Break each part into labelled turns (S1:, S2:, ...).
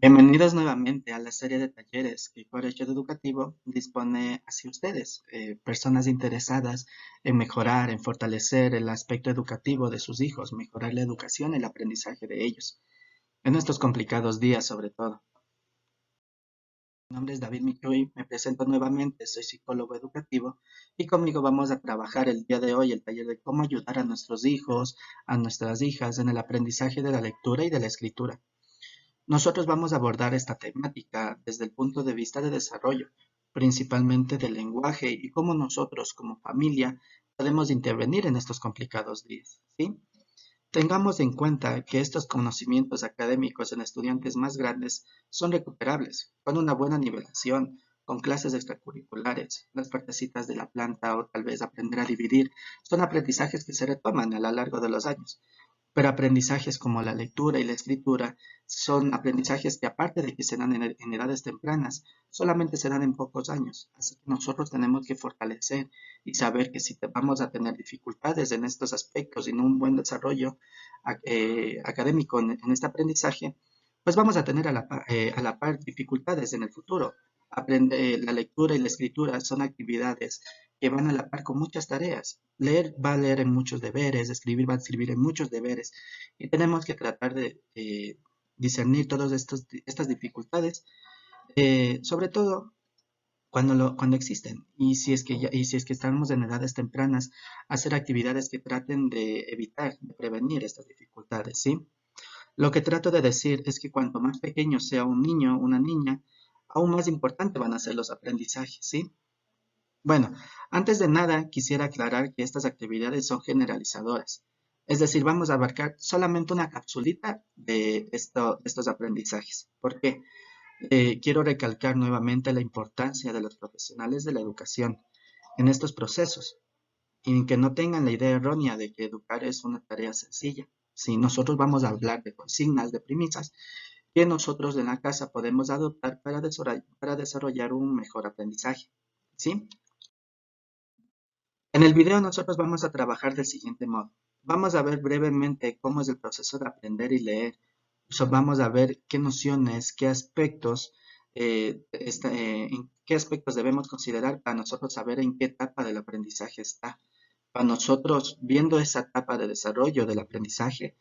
S1: Bienvenidos nuevamente a la serie de talleres que Colegio Educativo dispone hacia ustedes, personas interesadas en mejorar, en fortalecer el aspecto educativo de sus hijos, mejorar la educación y el aprendizaje de ellos, en estos complicados días sobre todo. Mi nombre es David Michuy, me presento nuevamente, soy psicólogo educativo y conmigo vamos a trabajar el día de hoy el taller de cómo ayudar a nuestros hijos, a nuestras hijas en el aprendizaje de la lectura y de la escritura. Nosotros vamos a abordar esta temática desde el punto de vista de desarrollo, principalmente del lenguaje y cómo nosotros como familia podemos intervenir en estos complicados días, ¿sí? Tengamos en cuenta que estos conocimientos académicos en estudiantes más grandes son recuperables con una buena nivelación, con clases extracurriculares, las partecitas de la planta o tal vez aprender a dividir, son aprendizajes que se retoman a lo largo de los años. Pero aprendizajes como la lectura y la escritura son aprendizajes que aparte de que se dan en edades tempranas, solamente se dan en pocos años. Así que nosotros tenemos que fortalecer y saber que si vamos a tener dificultades en estos aspectos y no un buen desarrollo académico en este aprendizaje, pues vamos a tener a la par dificultades en el futuro. La lectura y la escritura son actividades que van a la par con muchas tareas. Leer va a leer en muchos deberes, escribir va a escribir en muchos deberes y tenemos que tratar de discernir todas estas dificultades, sobre todo cuando existen y si es que estamos en edades tempranas, hacer actividades que traten de evitar, de prevenir estas dificultades, ¿sí? Lo que trato de decir es que cuanto más pequeño sea un niño o una niña, aún más importante van a ser los aprendizajes, ¿sí? Bueno, antes de nada quisiera aclarar que estas actividades son generalizadoras. Es decir, vamos a abarcar solamente una capsulita de estos aprendizajes. ¿Por qué? Quiero recalcar nuevamente la importancia de los profesionales de la educación en estos procesos y que no tengan la idea errónea de que educar es una tarea sencilla. Si nosotros vamos a hablar de consignas, de premisas, que nosotros en la casa podemos adoptar para desarrollar un mejor aprendizaje. ¿Sí? En el video nosotros vamos a trabajar del siguiente modo. Vamos a ver brevemente cómo es el proceso de aprender y leer. Vamos a ver qué nociones, qué aspectos, en qué aspectos debemos considerar para nosotros saber en qué etapa del aprendizaje está. Para nosotros, viendo esa etapa de desarrollo del aprendizaje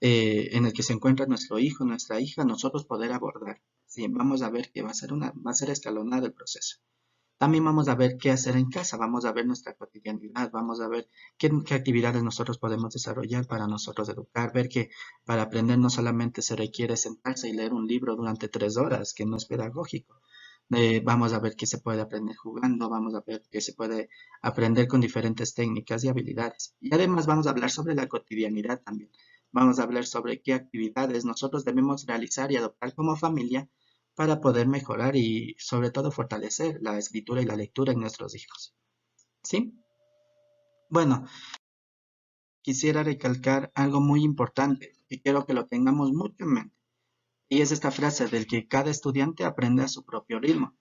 S1: en el que se encuentra nuestro hijo, nuestra hija, nosotros poder abordar. Sí, vamos a ver que va a ser escalonado el proceso. También vamos a ver qué hacer en casa, vamos a ver nuestra cotidianidad, vamos a ver qué actividades nosotros podemos desarrollar para nosotros educar, ver que para aprender no solamente se requiere sentarse y leer un libro durante 3 horas, que no es pedagógico. Vamos a ver qué se puede aprender jugando, vamos a ver qué se puede aprender con diferentes técnicas y habilidades. Y además vamos a hablar sobre la cotidianidad también. Vamos a hablar sobre qué actividades nosotros debemos realizar y adoptar como familia para poder mejorar y sobre todo fortalecer la escritura y la lectura en nuestros hijos. ¿Sí? Bueno, quisiera recalcar algo muy importante y quiero que lo tengamos mucho en mente. Y es esta frase del que cada estudiante aprende a su propio ritmo,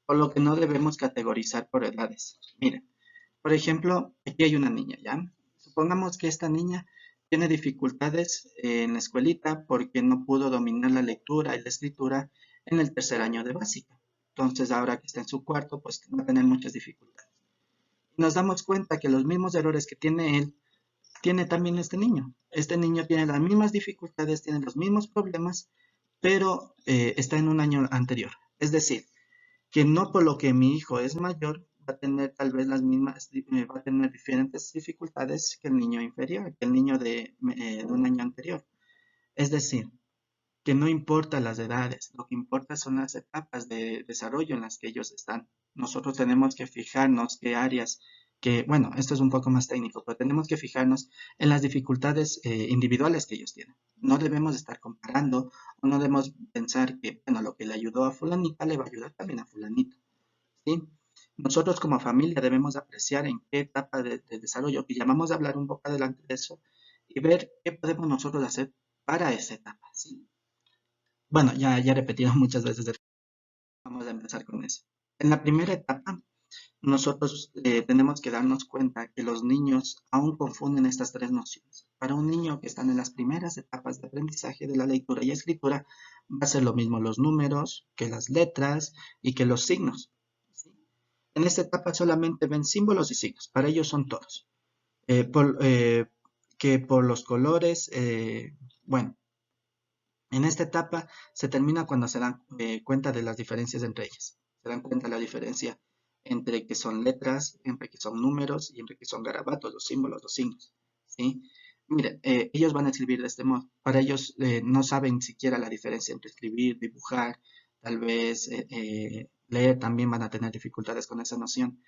S1: por lo que no debemos categorizar por edades. Miren, por ejemplo, aquí hay una niña, ¿ya? Supongamos que esta niña tiene dificultades en la escuelita porque no pudo dominar la lectura y la escritura en el tercer año de básica. Entonces, ahora que está en su cuarto, pues va a tener muchas dificultades. Y nos damos cuenta que los mismos errores que tiene él, tiene también este niño. Este niño tiene las mismas dificultades, tiene los mismos problemas, pero está en un año anterior. Es decir, que no por lo que mi hijo es mayor va a tener tal vez va a tener diferentes dificultades que el niño inferior, que el niño de un año anterior. Es decir, que no importa las edades, lo que importa son las etapas de desarrollo en las que ellos están. Nosotros tenemos que fijarnos qué áreas, bueno, esto es un poco más técnico, pero tenemos que fijarnos en las dificultades individuales que ellos tienen. No debemos estar comparando o no debemos pensar que, bueno, lo que le ayudó a fulanita le va a ayudar también a fulanito, ¿sí? Nosotros como familia debemos apreciar en qué etapa de desarrollo, y llamamos a hablar un poco adelante de eso, y ver qué podemos nosotros hacer para esa etapa, ¿sí? Bueno, ya he repetido muchas veces, vamos a empezar con eso. En la primera etapa, nosotros tenemos que darnos cuenta que los niños aún confunden estas tres nociones. Para un niño que está en las primeras etapas de aprendizaje de la lectura y escritura, Va a ser lo mismo los números que las letras y que los signos. ¿Sí? En esta etapa solamente ven símbolos y signos, para ellos son todos. Que por los colores, bueno, en esta etapa se termina cuando se dan cuenta de las diferencias entre ellas. Se dan cuenta de la diferencia entre que son letras, entre que son números y entre que son garabatos, los símbolos, los signos. ¿Sí? Miren, ellos van a escribir de este modo. Para ellos no saben siquiera la diferencia entre escribir, dibujar, tal vez leer también van a tener dificultades con esa noción,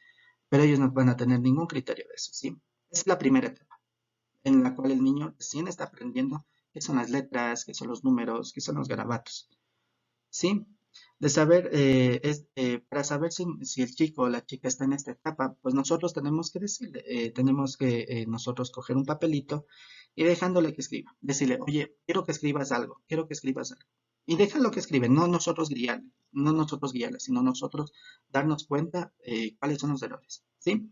S1: pero ellos no van a tener ningún criterio de eso. ¿Sí? Es la primera etapa en la cual el niño recién está aprendiendo qué son las letras, qué son los números, qué son los garabatos. ¿Sí? De saber, para saber si el chico o la chica está en esta etapa, pues nosotros tenemos que decirle, tenemos que nosotros coger un papelito y dejándole que escriba. Decirle, oye, quiero que escribas algo, quiero que escribas algo. Y déjalo que escribe, no nosotros guiarle, no nosotros guiarle, sino nosotros darnos cuenta cuáles son los errores. ¿Sí?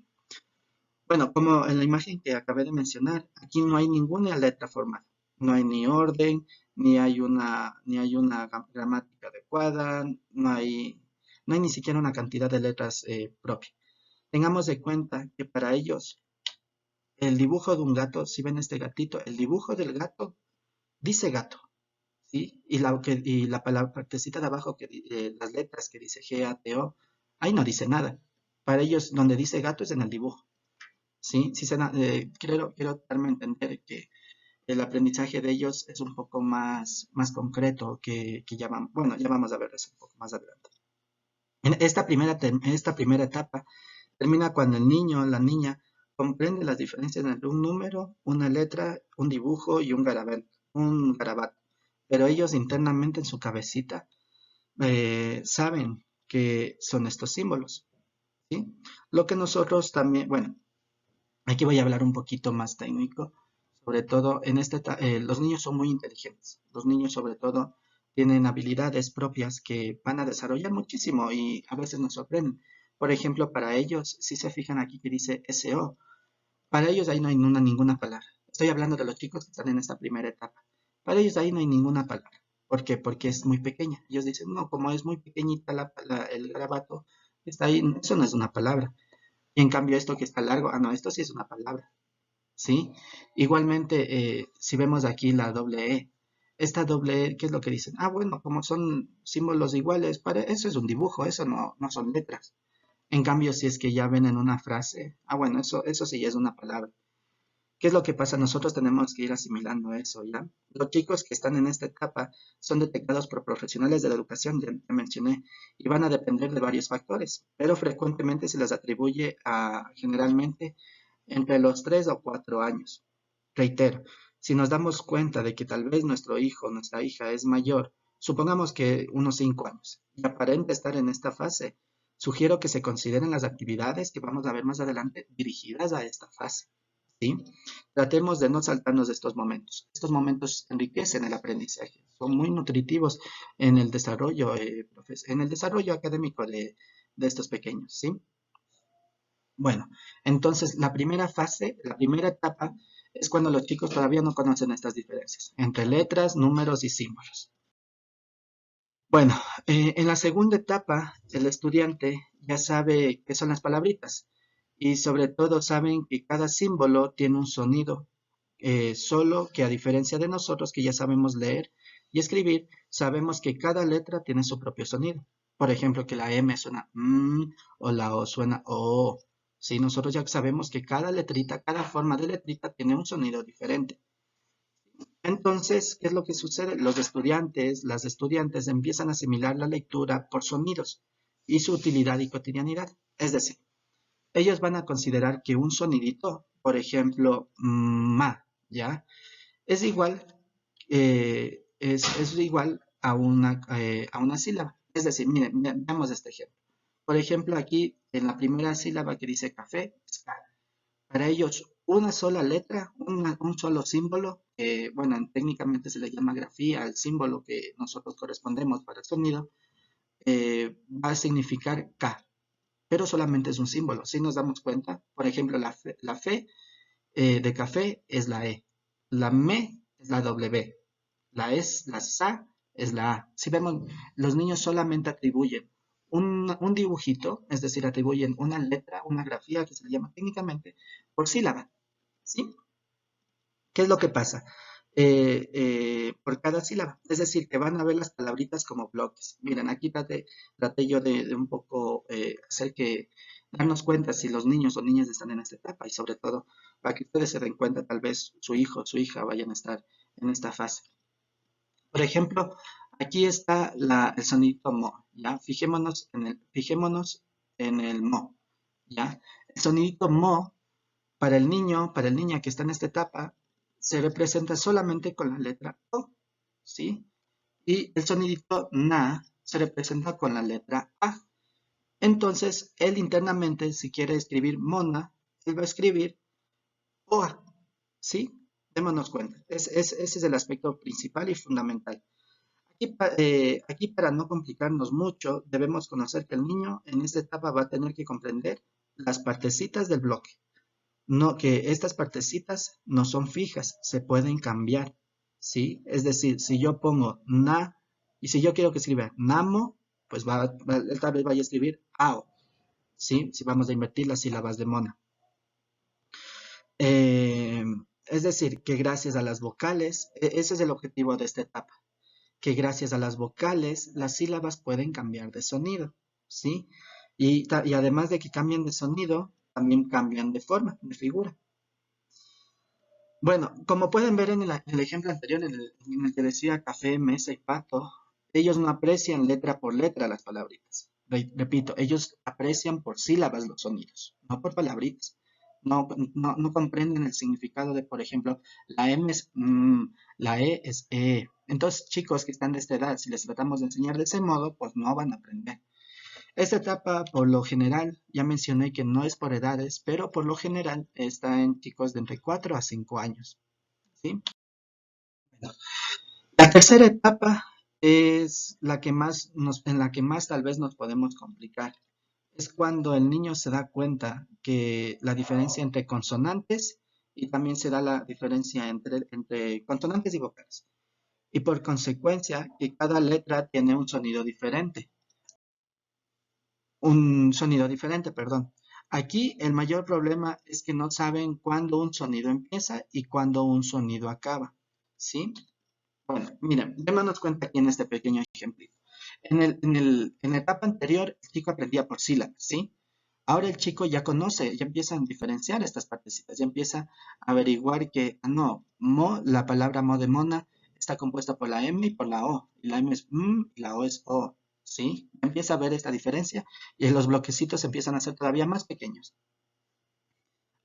S1: Bueno, como en la imagen que acabé de mencionar, aquí no hay ninguna letra formada. No hay ni orden, ni hay una gramática adecuada, no hay ni siquiera una cantidad de letras propia. Tengamos de cuenta que para ellos el dibujo de un gato, si ven este gatito, el dibujo del gato dice gato, ¿sí? Y la palabra partecita de abajo, las letras que dice G-A-T-O, ahí no dice nada. Para ellos, donde dice gato es en el dibujo. Sí, sí quiero darme a entender que el aprendizaje de ellos es un poco más concreto que bueno, ya vamos a ver eso un poco más adelante. En esta primera etapa termina cuando el niño o la niña comprende las diferencias entre un número, una letra, un dibujo y un garabato. Pero ellos internamente en su cabecita saben que son estos símbolos, ¿sí? Lo que nosotros también, bueno, aquí voy a hablar un poquito más técnico, sobre todo los niños son muy inteligentes. Los niños sobre todo tienen habilidades propias que van a desarrollar muchísimo y a veces nos sorprenden. Por ejemplo, para ellos, si se fijan aquí que dice SO, para ellos ahí no hay ninguna palabra. Estoy hablando de los chicos que están en esta primera etapa. Para ellos ahí no hay ninguna palabra. ¿Por qué? Porque es muy pequeña. Ellos dicen, no, como es muy pequeñita el garabato, está ahí, eso no es una palabra. Y en cambio esto que está largo, no, esto sí es una palabra, ¿sí? Igualmente, si vemos aquí la doble E, esta doble E, ¿qué es lo que dicen? Ah, bueno, como son símbolos iguales, para eso es un dibujo, eso no son letras. En cambio, si es que ya ven en una frase, bueno, eso sí ya es una palabra. ¿Qué es lo que pasa? Nosotros tenemos que ir asimilando eso, ¿ya? Los chicos que están en esta etapa son detectados por profesionales de la educación, ya mencioné, y van a depender de varios factores, pero frecuentemente se les atribuye generalmente entre los 3 o 4 años. Reitero, si nos damos cuenta de que tal vez nuestro hijo o nuestra hija es mayor, supongamos que unos 5 años, y aparenta estar en esta fase, sugiero que se consideren las actividades que vamos a ver más adelante dirigidas a esta fase. ¿Sí? Tratemos de no saltarnos de estos momentos. Estos momentos enriquecen el aprendizaje, son muy nutritivos en el desarrollo académico de estos pequeños, ¿sí? Bueno, entonces la primera fase, la primera etapa es cuando los chicos todavía no conocen estas diferencias entre letras, números y símbolos. Bueno, en la segunda etapa, el estudiante ya sabe qué son las palabritas y sobre todo saben que cada símbolo tiene un sonido, solo que a diferencia de nosotros que ya sabemos leer y escribir, sabemos que cada letra tiene su propio sonido. Por ejemplo, que la M suena o la O suena O. Sí, nosotros ya sabemos que cada letrita, cada forma de letrita tiene un sonido diferente. Entonces, ¿qué es lo que sucede? Las estudiantes empiezan a asimilar la lectura por sonidos y su utilidad y cotidianidad. Es decir, ellos van a considerar que un sonidito, por ejemplo, ma, ¿ya? Es igual, es igual a una sílaba. Es decir, miren, veamos este ejemplo. Por ejemplo, aquí en la primera sílaba que dice café, es K. Para ellos, una sola letra, un solo símbolo, bueno, técnicamente se le llama grafía al símbolo que nosotros correspondemos para el sonido, va a significar K, pero solamente es un símbolo. Si nos damos cuenta, por ejemplo, la F de café es la E, la M es la W, la S, la SA es la A. Si vemos, los niños solamente atribuyen un dibujito, es decir, atribuyen una letra, una grafía que se le llama técnicamente, por sílaba, ¿sí? ¿Qué es lo que pasa? Por cada sílaba. Es decir, que van a ver las palabritas como bloques. Miren, aquí traté yo de un poco hacer que darnos cuenta si los niños o niñas están en esta etapa y sobre todo para que ustedes se den cuenta, tal vez su hijo o su hija vayan a estar en esta fase. Por ejemplo, aquí está el sonidito mo, ¿ya? Fijémonos en el mo, ¿ya? El sonidito mo para el niño, para el niña que está en esta etapa, se representa solamente con la letra O, ¿sí? Y el sonidito na se representa con la letra A. Entonces, él internamente, si quiere escribir mona, él va a escribir OA, ¿sí? Démonos cuenta. Ese es el aspecto principal y fundamental. Aquí, para no complicarnos mucho, debemos conocer que el niño en esta etapa va a tener que comprender las partecitas del bloque. No, que estas partecitas no son fijas, se pueden cambiar, ¿sí? Es decir, si yo pongo na, y si yo quiero que escriba namo, pues él tal vez vaya a escribir ao, ¿sí? Si vamos a invertir las sílabas de mona. Eh, es decir, que gracias a las vocales, ese es el objetivo de esta etapa, que gracias a las vocales, las sílabas pueden cambiar de sonido, ¿sí? Y además de que cambien de sonido, también cambian de forma, de figura. Bueno, como pueden ver en el ejemplo anterior, en el que decía café, mesa y pato, ellos no aprecian letra por letra las palabritas. Repito, ellos aprecian por sílabas los sonidos, no por palabritas. No comprenden el significado de, por ejemplo, la M es la E es E. Entonces, chicos que están de esta edad, si les tratamos de enseñar de ese modo, pues no van a aprender. Esta etapa, por lo general, ya mencioné que no es por edades, pero por lo general está en chicos de entre 4 a 5 años, ¿sí? La tercera etapa es en la que más tal vez nos podemos complicar. Es cuando el niño se da cuenta que la diferencia entre consonantes y también se da la diferencia entre consonantes y vocales. Y por consecuencia, que cada letra tiene un sonido diferente, perdón. Aquí el mayor problema es que no saben cuándo un sonido empieza y cuándo un sonido acaba, ¿sí? Bueno, miren, démonos cuenta aquí en este pequeño ejemplito. En la etapa anterior, el chico aprendía por sílabas, ¿sí? Ahora el chico ya conoce, ya empieza a diferenciar estas partecitas, ya empieza a averiguar que, no, la palabra mo de mona está compuesta por la M y por la O. Y la M es M y la O es O, ¿sí? Ya empieza a ver esta diferencia y los bloquecitos empiezan a ser todavía más pequeños.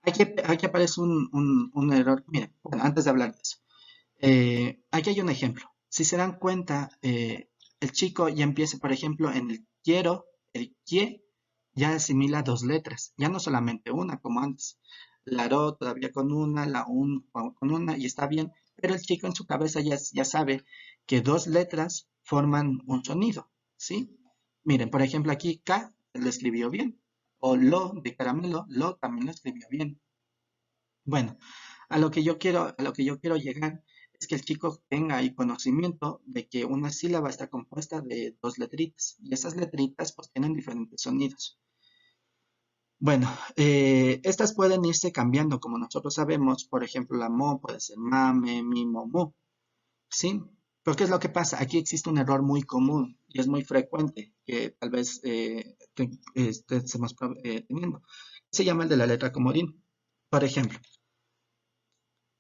S1: Aquí aparece un error. Miren, bueno, antes de hablar de eso. Aquí hay un ejemplo. Si se dan cuenta, el chico ya empieza, por ejemplo, en el quiero, el kie ya asimila dos letras, ya no solamente una como antes. La ro todavía con una, la un con una y está bien, pero el chico en su cabeza ya sabe que dos letras forman un sonido, ¿sí? Miren, por ejemplo, aquí K lo escribió bien, o lo de caramelo, lo también lo escribió bien. Bueno, a lo que yo quiero llegar es que el chico tenga ahí conocimiento de que una sílaba está compuesta de dos letritas y esas letritas pues tienen diferentes sonidos. Bueno, estas pueden irse cambiando como nosotros sabemos, por ejemplo la mo puede ser mame, mi, mo, mu, ¿sí? Pero ¿qué es lo que pasa? Aquí existe un error muy común y es muy frecuente que tal vez estemos teniendo. Se llama el de la letra comodín. Por ejemplo,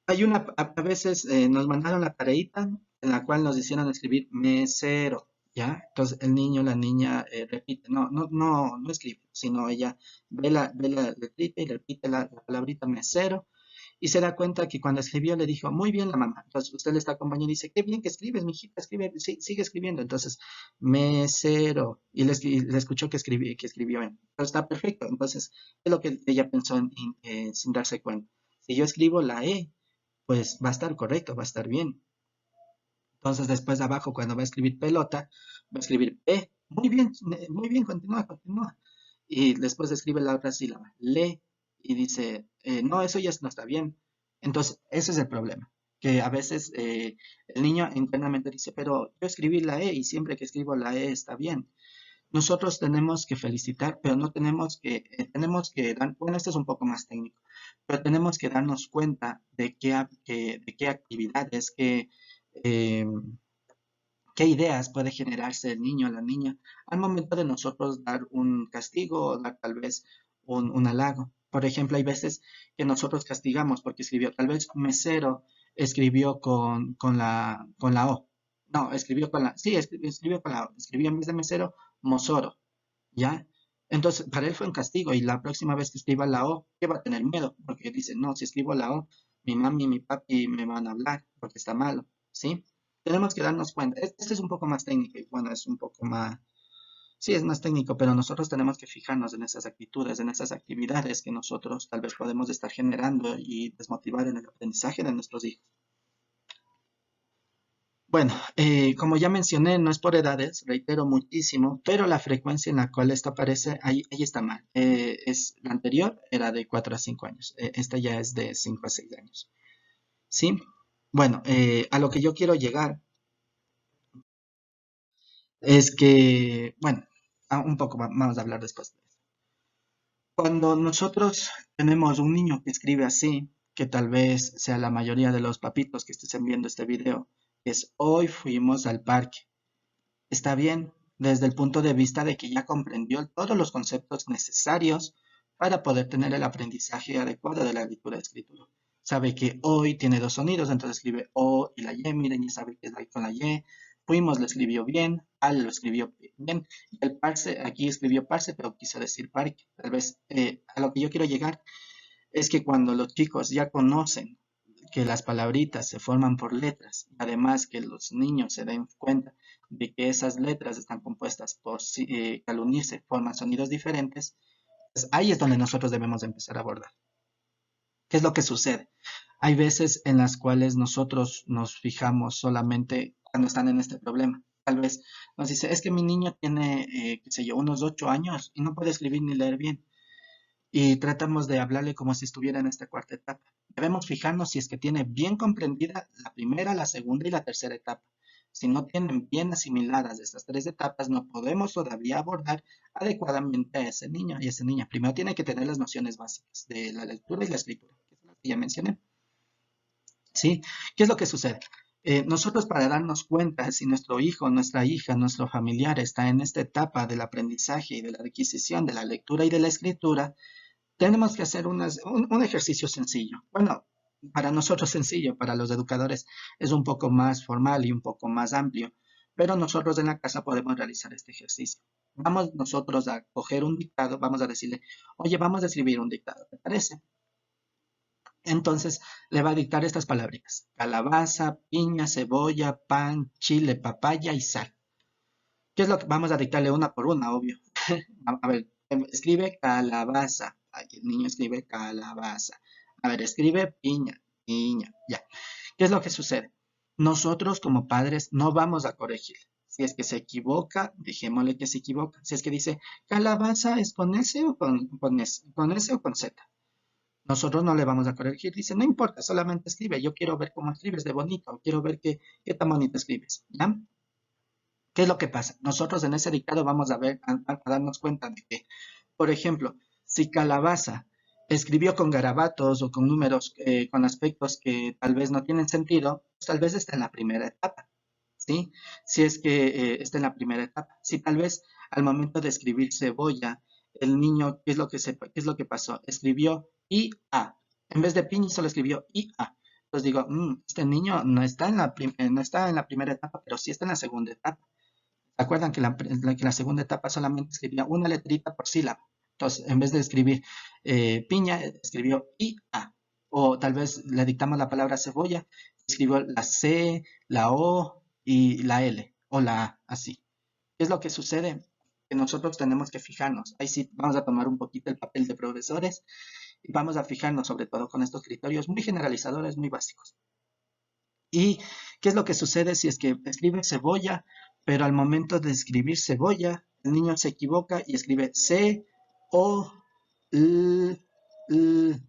S1: a veces nos mandaron la tareita en la cual nos hicieron escribir mesero, ¿ya? Entonces el niño, la niña repite, no escribe, sino ella ve la letrita y repite la palabrita mesero y se da cuenta que cuando escribió le dijo, muy bien la mamá. Entonces usted le está acompañando y dice, qué bien que escribes, mijita, escribe, sí, sigue escribiendo. Entonces, mesero, y le escuchó que escribió bien. Entonces está perfecto. Entonces, es lo que ella pensó sin darse cuenta. Si yo escribo la E, pues va a estar correcto, va a estar bien. Entonces después de abajo, cuando va a escribir pelota, va a escribir P. Muy bien, continúa, continúa. Y después escribe la otra sílaba, le, y dice, no, eso ya no está bien. Entonces, ese es el problema, que a veces el niño internamente dice, pero yo escribí la E y siempre que escribo la E está bien. Nosotros tenemos que felicitar, pero no tenemos que dar, bueno, esto es un poco más técnico, pero tenemos que darnos cuenta de qué actividades, eh, qué ideas puede generarse el niño o la niña al momento de nosotros dar un castigo o dar tal vez un halago. Por ejemplo, hay veces que nosotros castigamos porque escribió, tal vez un mesero escribió con la O. No, escribió con la, sí, escribió con la O. Escribió en vez de mesero, mosoro, ¿ya? Entonces, para él fue un castigo y la próxima vez que escriba la O, ¿qué va a tener miedo? Porque dice, no, si escribo la O, mi mami y mi papi me van a hablar porque está malo, ¿sí? Tenemos que darnos cuenta. Este es un poco más técnico y bueno, es un poco más, sí, es más técnico, pero nosotros tenemos que fijarnos en esas actitudes, en esas actividades que nosotros tal vez podemos estar generando y desmotivar en el aprendizaje de nuestros hijos. Bueno, como ya mencioné, no es por edades, reitero muchísimo, pero la frecuencia en la cual esto aparece, ahí está mal. La anterior era de 4 a 5 años, esta ya es de 5 a 6 años. ¿Sí? Bueno, a lo que yo quiero llegar es que, bueno, un poco vamos a hablar después. Cuando nosotros tenemos un niño que escribe así, que tal vez sea la mayoría de los papitos que estén viendo este video, es hoy fuimos al parque. Está bien desde el punto de vista de que ya comprendió todos los conceptos necesarios para poder tener el aprendizaje adecuado de la lectura y escritura. Sabe que hoy tiene dos sonidos, entonces escribe O y la Y, miren, ya sabe que es ahí con la Y. Fuimos lo escribió bien, al lo escribió bien, y el parse, aquí escribió parse, pero quiso decir parque. Tal vez a lo que yo quiero llegar es que cuando los chicos ya conocen que las palabritas se forman por letras, además que los niños se den cuenta de que esas letras están compuestas por, que al unirse forman sonidos diferentes, pues ahí es donde nosotros debemos empezar a abordar. ¿Qué es lo que sucede? Hay veces en las cuales nosotros nos fijamos solamente cuando están en este problema. Tal vez nos dice, es que mi niño tiene, qué sé yo, unos 8 años y no puede escribir ni leer bien y tratamos de hablarle como si estuviera en esta cuarta etapa. Debemos fijarnos si es que tiene bien comprendida la primera, la segunda y la tercera etapa. Si no tienen bien asimiladas estas tres etapas, no podemos todavía abordar adecuadamente a ese niño y a esa niña. Primero tiene que tener las nociones básicas de la lectura y la escritura, que es lo que ya mencioné. ¿Sí? ¿Qué es lo que sucede? Nosotros para darnos cuenta si nuestro hijo, nuestra hija, nuestro familiar está en esta etapa del aprendizaje y de la adquisición de la lectura y de la escritura, tenemos que hacer un ejercicio sencillo. Bueno, para nosotros sencillo, para los educadores es un poco más formal y un poco más amplio, pero nosotros en la casa podemos realizar este ejercicio. Vamos nosotros a coger un dictado, vamos a decirle, oye, vamos a escribir un dictado, ¿te parece? Entonces le va a dictar estas palabras: calabaza, piña, cebolla, pan, chile, papaya y sal. ¿Qué es lo que vamos a dictarle una por una, obvio? A ver, escribe calabaza. Ay, el niño escribe calabaza. A ver, escribe piña, piña, ya. ¿Qué es lo que sucede? Nosotros como padres no vamos a corregir. Si es que se equivoca, dejémosle que se equivoca. Si es que dice calabaza, ¿es con S o con S o con Z? Nosotros no le vamos a corregir. Dice, no importa, solamente escribe. Yo quiero ver cómo escribes de bonito. Quiero ver qué tan bonito escribes. ¿Ya? ¿Qué es lo que pasa? Nosotros en ese dictado vamos a ver, a darnos cuenta de que, por ejemplo, si Calabaza escribió con garabatos o con números, con aspectos que tal vez no tienen sentido, pues tal vez está en la primera etapa, ¿sí? Si es que está en la primera etapa. Si tal vez al momento de escribir cebolla, el niño, qué es lo que pasó? Escribió IA. En vez de piña solo escribió IA. Entonces digo, este niño no está no está en la primera etapa, pero sí está en la segunda etapa. ¿Se acuerdan que que la segunda etapa solamente escribía una letrita por sílaba? Entonces, en vez de escribir piña, escribió IA. O tal vez le dictamos la palabra cebolla, escribió la C, la O y la L, o la A, así. ¿Qué es lo que sucede? Que nosotros tenemos que fijarnos. Ahí sí vamos a tomar un poquito el papel de profesores y vamos a fijarnos sobre todo con estos criterios muy generalizadores, muy básicos. ¿Y qué es lo que sucede si es que escribe cebolla, pero al momento de escribir cebolla, el niño se equivoca y escribe C, O, L, L?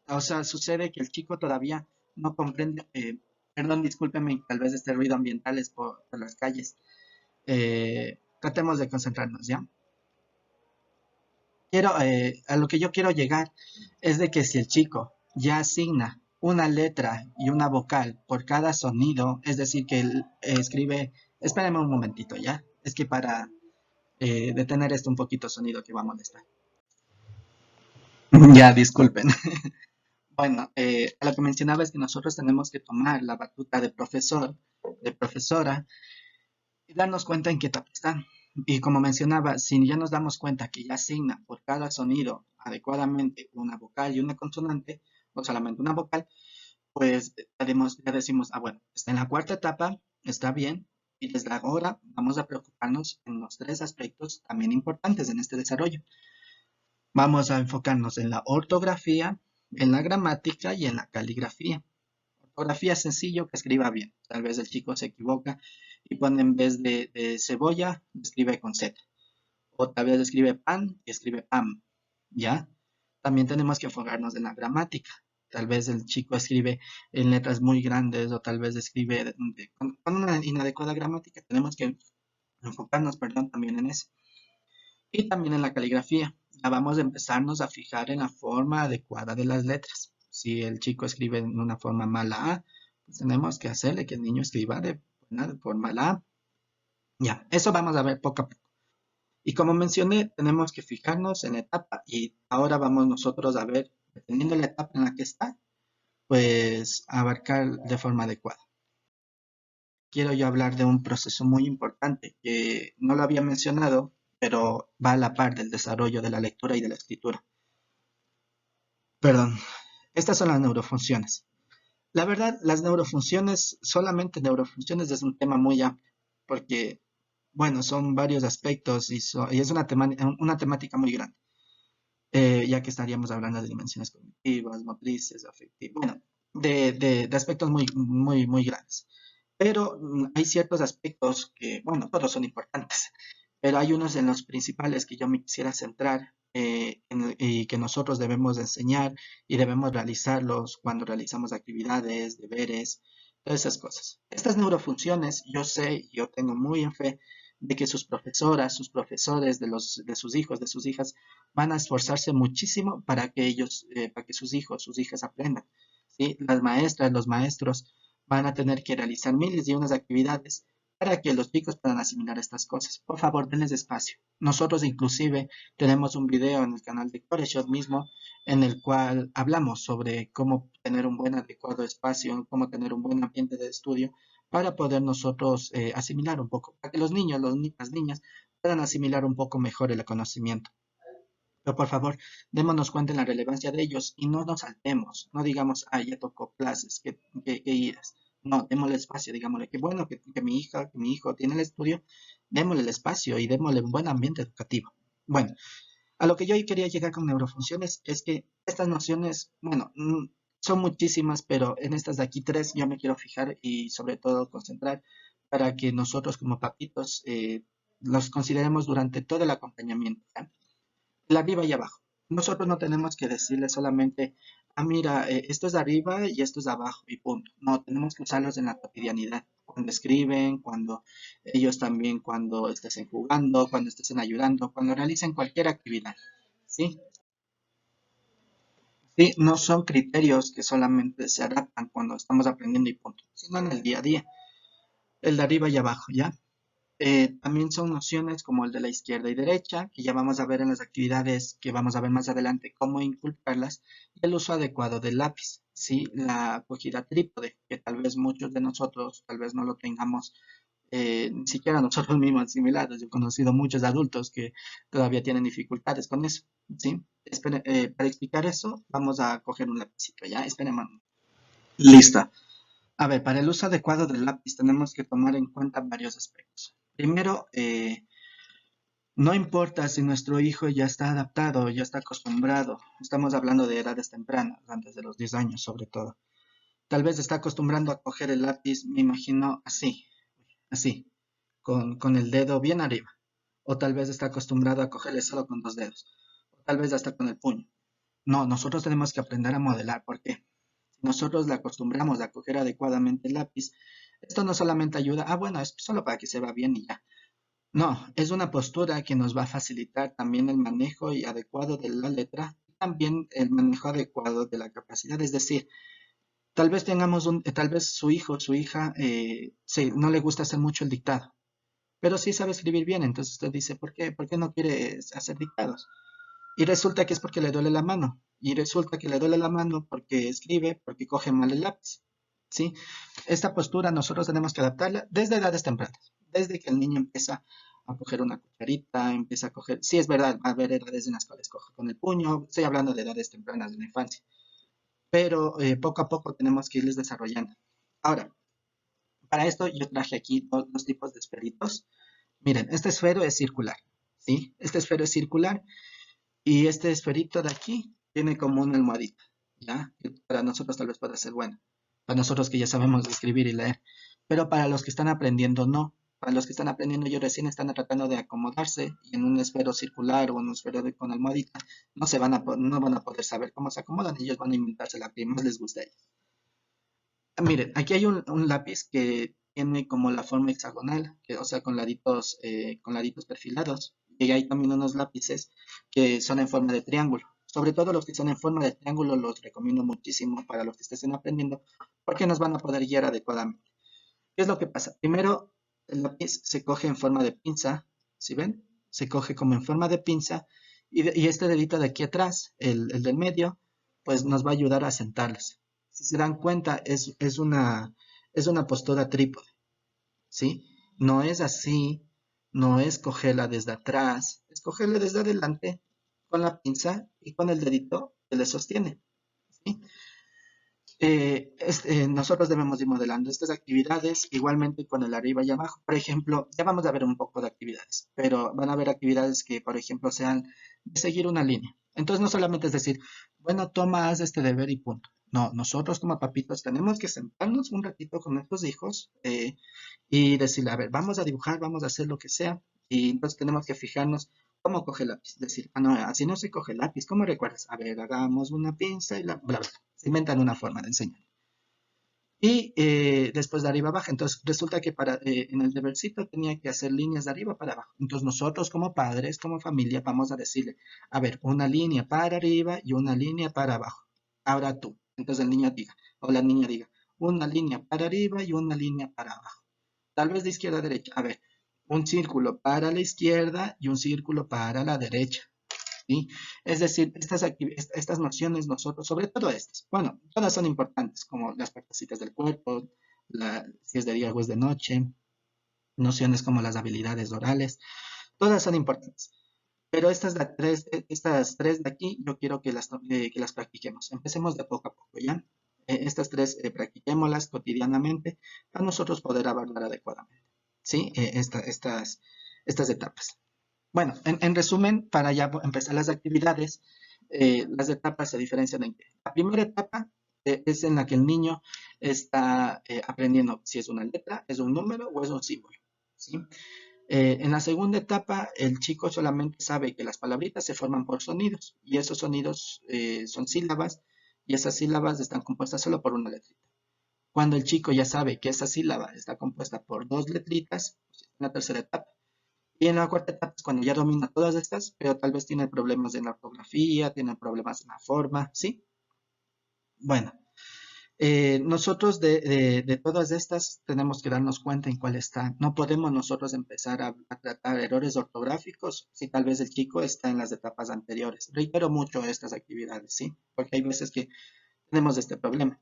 S1: O sea, sucede que el chico todavía no comprende, perdón, discúlpeme, tal vez este ruido ambiental es por las calles. Tratemos de concentrarnos, ¿ya? A lo que yo quiero llegar es de que si el chico ya asigna una letra y una vocal por cada sonido, es decir, que él escribe, espérame un momentito, ¿ya? Es que para detener esto un poquito sonido que va a molestar. Ya, disculpen. Bueno, a lo que mencionaba es que nosotros tenemos que tomar la batuta de profesor, de profesora, y darnos cuenta en qué etapa está. Y como mencionaba, si ya nos damos cuenta que ya asigna por cada sonido adecuadamente una vocal y una consonante, o solamente una vocal, pues ya decimos, ah, bueno, está en la cuarta etapa, está bien, y desde ahora vamos a preocuparnos en los tres aspectos también importantes en este desarrollo. Vamos a enfocarnos en la ortografía, en la gramática y en la caligrafía. Ortografía sencillo, que escriba bien. Tal vez el chico se equivoca y pone en vez de cebolla, escribe con Z. O tal vez escribe pan y escribe pam. ¿Ya? También tenemos que enfocarnos en la gramática. Tal vez el chico escribe en letras muy grandes o tal vez escribe con una inadecuada gramática. Tenemos que enfocarnos, perdón, también en eso. Y también en la caligrafía. Ya vamos a empezarnos a fijar en la forma adecuada de las letras. Si el chico escribe en una forma mala A, pues tenemos que hacerle que el niño escriba de una forma la A. Ya, eso vamos a ver poco a poco. Y como mencioné, tenemos que fijarnos en la etapa y ahora vamos nosotros a ver, dependiendo de la etapa en la que está, pues abarcar de forma adecuada. Quiero yo hablar de un proceso muy importante que no lo había mencionado, pero va a la par del desarrollo de la lectura y de la escritura. Perdón, estas son las neurofunciones. La verdad, las neurofunciones, solamente neurofunciones es un tema muy amplio, porque, bueno, son varios aspectos y es una temática muy grande, ya que estaríamos hablando de dimensiones cognitivas, motrices, afectivas, bueno, de aspectos muy grandes. Pero hay ciertos aspectos que, bueno, todos son importantes, pero hay unos en los principales que yo me quisiera centrar y que nosotros debemos de enseñar y debemos realizarlos cuando realizamos actividades, deberes, todas esas cosas. Estas neurofunciones, yo sé, yo tengo muy en fe de que sus profesoras, sus profesores de sus hijos, de sus hijas, van a esforzarse muchísimo para que sus hijos, sus hijas aprendan. ¿Sí? Las maestras, los maestros van a tener que realizar miles y unas actividades para que los chicos puedan asimilar estas cosas. Por favor, denles espacio. Nosotros inclusive tenemos un video en el canal de Coreshot mismo en el cual hablamos sobre cómo tener un buen adecuado espacio, cómo tener un buen ambiente de estudio para poder nosotros asimilar un poco, para que los niños, las niñas puedan asimilar un poco mejor el conocimiento. Pero por favor, démonos cuenta en la relevancia de ellos y no nos saltemos, no digamos, ah, ya tocó clases, que iras. No, démosle espacio, digámosle que bueno que mi hija, que mi hijo tiene el estudio, démosle el espacio y démosle un buen ambiente educativo. Bueno, a lo que yo quería llegar con neurofunciones es que estas nociones, bueno, son muchísimas, pero en estas de aquí tres yo me quiero fijar y sobre todo concentrar para que nosotros como papitos los consideremos durante todo el acompañamiento. ¿Ya? El arriba y abajo. Nosotros no tenemos que decirle solamente, ah, mira, esto es de arriba y esto es de abajo y punto. No, tenemos que usarlos en la cotidianidad. Cuando escriben, cuando ellos también, cuando estén jugando, cuando estén ayudando, cuando realicen cualquier actividad. ¿Sí? Sí, no son criterios que solamente se adaptan cuando estamos aprendiendo y punto, sino en el día a día. El de arriba y abajo, ¿ya? También son nociones como el de la izquierda y derecha, que ya vamos a ver en las actividades que vamos a ver más adelante cómo inculcarlas, y el uso adecuado del lápiz, ¿sí? La acogida trípode, que tal vez muchos de nosotros tal vez no lo tengamos ni siquiera nosotros mismos asimilados. Yo he conocido muchos adultos que todavía tienen dificultades con eso, ¿sí? Para explicar eso, vamos a coger un lapicito, ¿ya? Esperen, listo. A ver, para el uso adecuado del lápiz tenemos que tomar en cuenta varios aspectos. Primero, no importa si nuestro hijo ya está adaptado, ya está acostumbrado, estamos hablando de edades tempranas, antes de los 10 años sobre todo. Tal vez está acostumbrando a coger el lápiz, me imagino así, con el dedo bien arriba. O tal vez está acostumbrado a cogerle solo con dos dedos. O tal vez hasta con el puño. No, nosotros tenemos que aprender a modelar. ¿Por qué? nosotros le acostumbramos a coger adecuadamente el lápiz, esto no solamente ayuda, bueno, es solo para que se vea bien y ya. No, es una postura que nos va a facilitar también el manejo y adecuado de la letra, y también el manejo adecuado de la capacidad. Es decir, tal vez tal vez su hijo, su hija, no le gusta hacer mucho el dictado, pero sí sabe escribir bien. Entonces usted dice, ¿por qué no quiere hacer dictados? Y resulta que es porque le duele la mano. Y resulta que le duele la mano porque escribe, porque coge mal el lápiz. ¿Sí? Esta postura nosotros tenemos que adaptarla desde edades tempranas. Desde que el niño empieza a coger una cucharita, empieza a coger... Sí, es verdad, va a haber edades en las cuales coge con el puño. Estoy hablando de edades tempranas de la infancia. Pero poco a poco tenemos que irles desarrollando. Ahora, para esto yo traje aquí dos tipos de esferitos. Miren, este esfero es circular. ¿Sí? Este esfero es circular. Y este esferito de aquí tiene como una almohadita, ¿ya? Que para nosotros tal vez pueda ser bueno. Para nosotros que ya sabemos escribir y leer. Pero para los que están aprendiendo, no. Para los que están aprendiendo y recién están tratando de acomodarse y en un esfero circular o en un esfero con almohadita, no van a poder saber cómo se acomodan. Ellos van a inventarse la que más les guste a ellos. Miren, aquí hay un lápiz que tiene como la forma hexagonal, o sea, con laditos perfilados. Y hay también unos lápices que son en forma de triángulo. Sobre todo los que son en forma de triángulo los recomiendo muchísimo para los que estén aprendiendo, porque nos van a poder guiar adecuadamente. ¿Qué es lo que pasa? Primero, el lápiz se coge en forma de pinza, ¿sí ven? Se coge como en forma de pinza y este dedito de aquí atrás, el del medio, pues nos va a ayudar a sentarlos. Si se dan cuenta, es una postura trípode, ¿sí? No es así, no es cogerla desde atrás, es cogerla desde adelante con la pinza y con el dedito que le sostiene, ¿sí? Nosotros debemos ir modelando estas actividades igualmente con el arriba y abajo. Por ejemplo, ya vamos a ver un poco de actividades, pero van a haber actividades que, por ejemplo, sean de seguir una línea. Entonces, no solamente es decir, bueno, toma, haz este deber y punto. No, nosotros como papitos tenemos que sentarnos un ratito con nuestros hijos y decirle, a ver, vamos a dibujar, vamos a hacer lo que sea. Y entonces tenemos que fijarnos cómo coge el lápiz. Decir, no, así no se coge el lápiz. ¿Cómo recuerdas? A ver, hagamos una pinza y bla, bla. Se inventan una forma de enseñar. Y después de arriba abajo. Entonces resulta que en el debercito tenía que hacer líneas de arriba para abajo. Entonces nosotros como padres, como familia, vamos a decirle, a ver, una línea para arriba y una línea para abajo. Ahora tú. Entonces el niño diga, o la niña diga, una línea para arriba y una línea para abajo. Tal vez de izquierda a derecha. A ver, un círculo para la izquierda y un círculo para la derecha. ¿Sí? Es decir, estas nociones nosotros, sobre todo estas, bueno, todas son importantes, como las partecitas del cuerpo, si es de día o es de noche, nociones como las habilidades orales, todas son importantes. Pero estas tres de aquí, yo quiero que las practiquemos. Empecemos de poco a poco, ¿ya? Estas tres practiquémoslas cotidianamente para nosotros poder abordar adecuadamente, ¿sí? Estas etapas. Bueno, en resumen, para ya empezar las actividades, las etapas se diferencian en que la primera etapa es en la que el niño está aprendiendo si es una letra, es un número o es un símbolo, ¿sí? En la segunda etapa, el chico solamente sabe que las palabritas se forman por sonidos y esos sonidos son sílabas y esas sílabas están compuestas solo por una letrita. Cuando el chico ya sabe que esa sílaba está compuesta por dos letritas, pues, en la tercera etapa. Y en la cuarta etapa es cuando ya domina todas estas, pero tal vez tiene problemas en la ortografía, tiene problemas en la forma, ¿sí? Bueno, nosotros de todas estas tenemos que darnos cuenta en cuál está. No podemos nosotros empezar a tratar errores ortográficos si tal vez el chico está en las etapas anteriores. Reitero mucho estas actividades, ¿sí? Porque hay veces que tenemos este problema.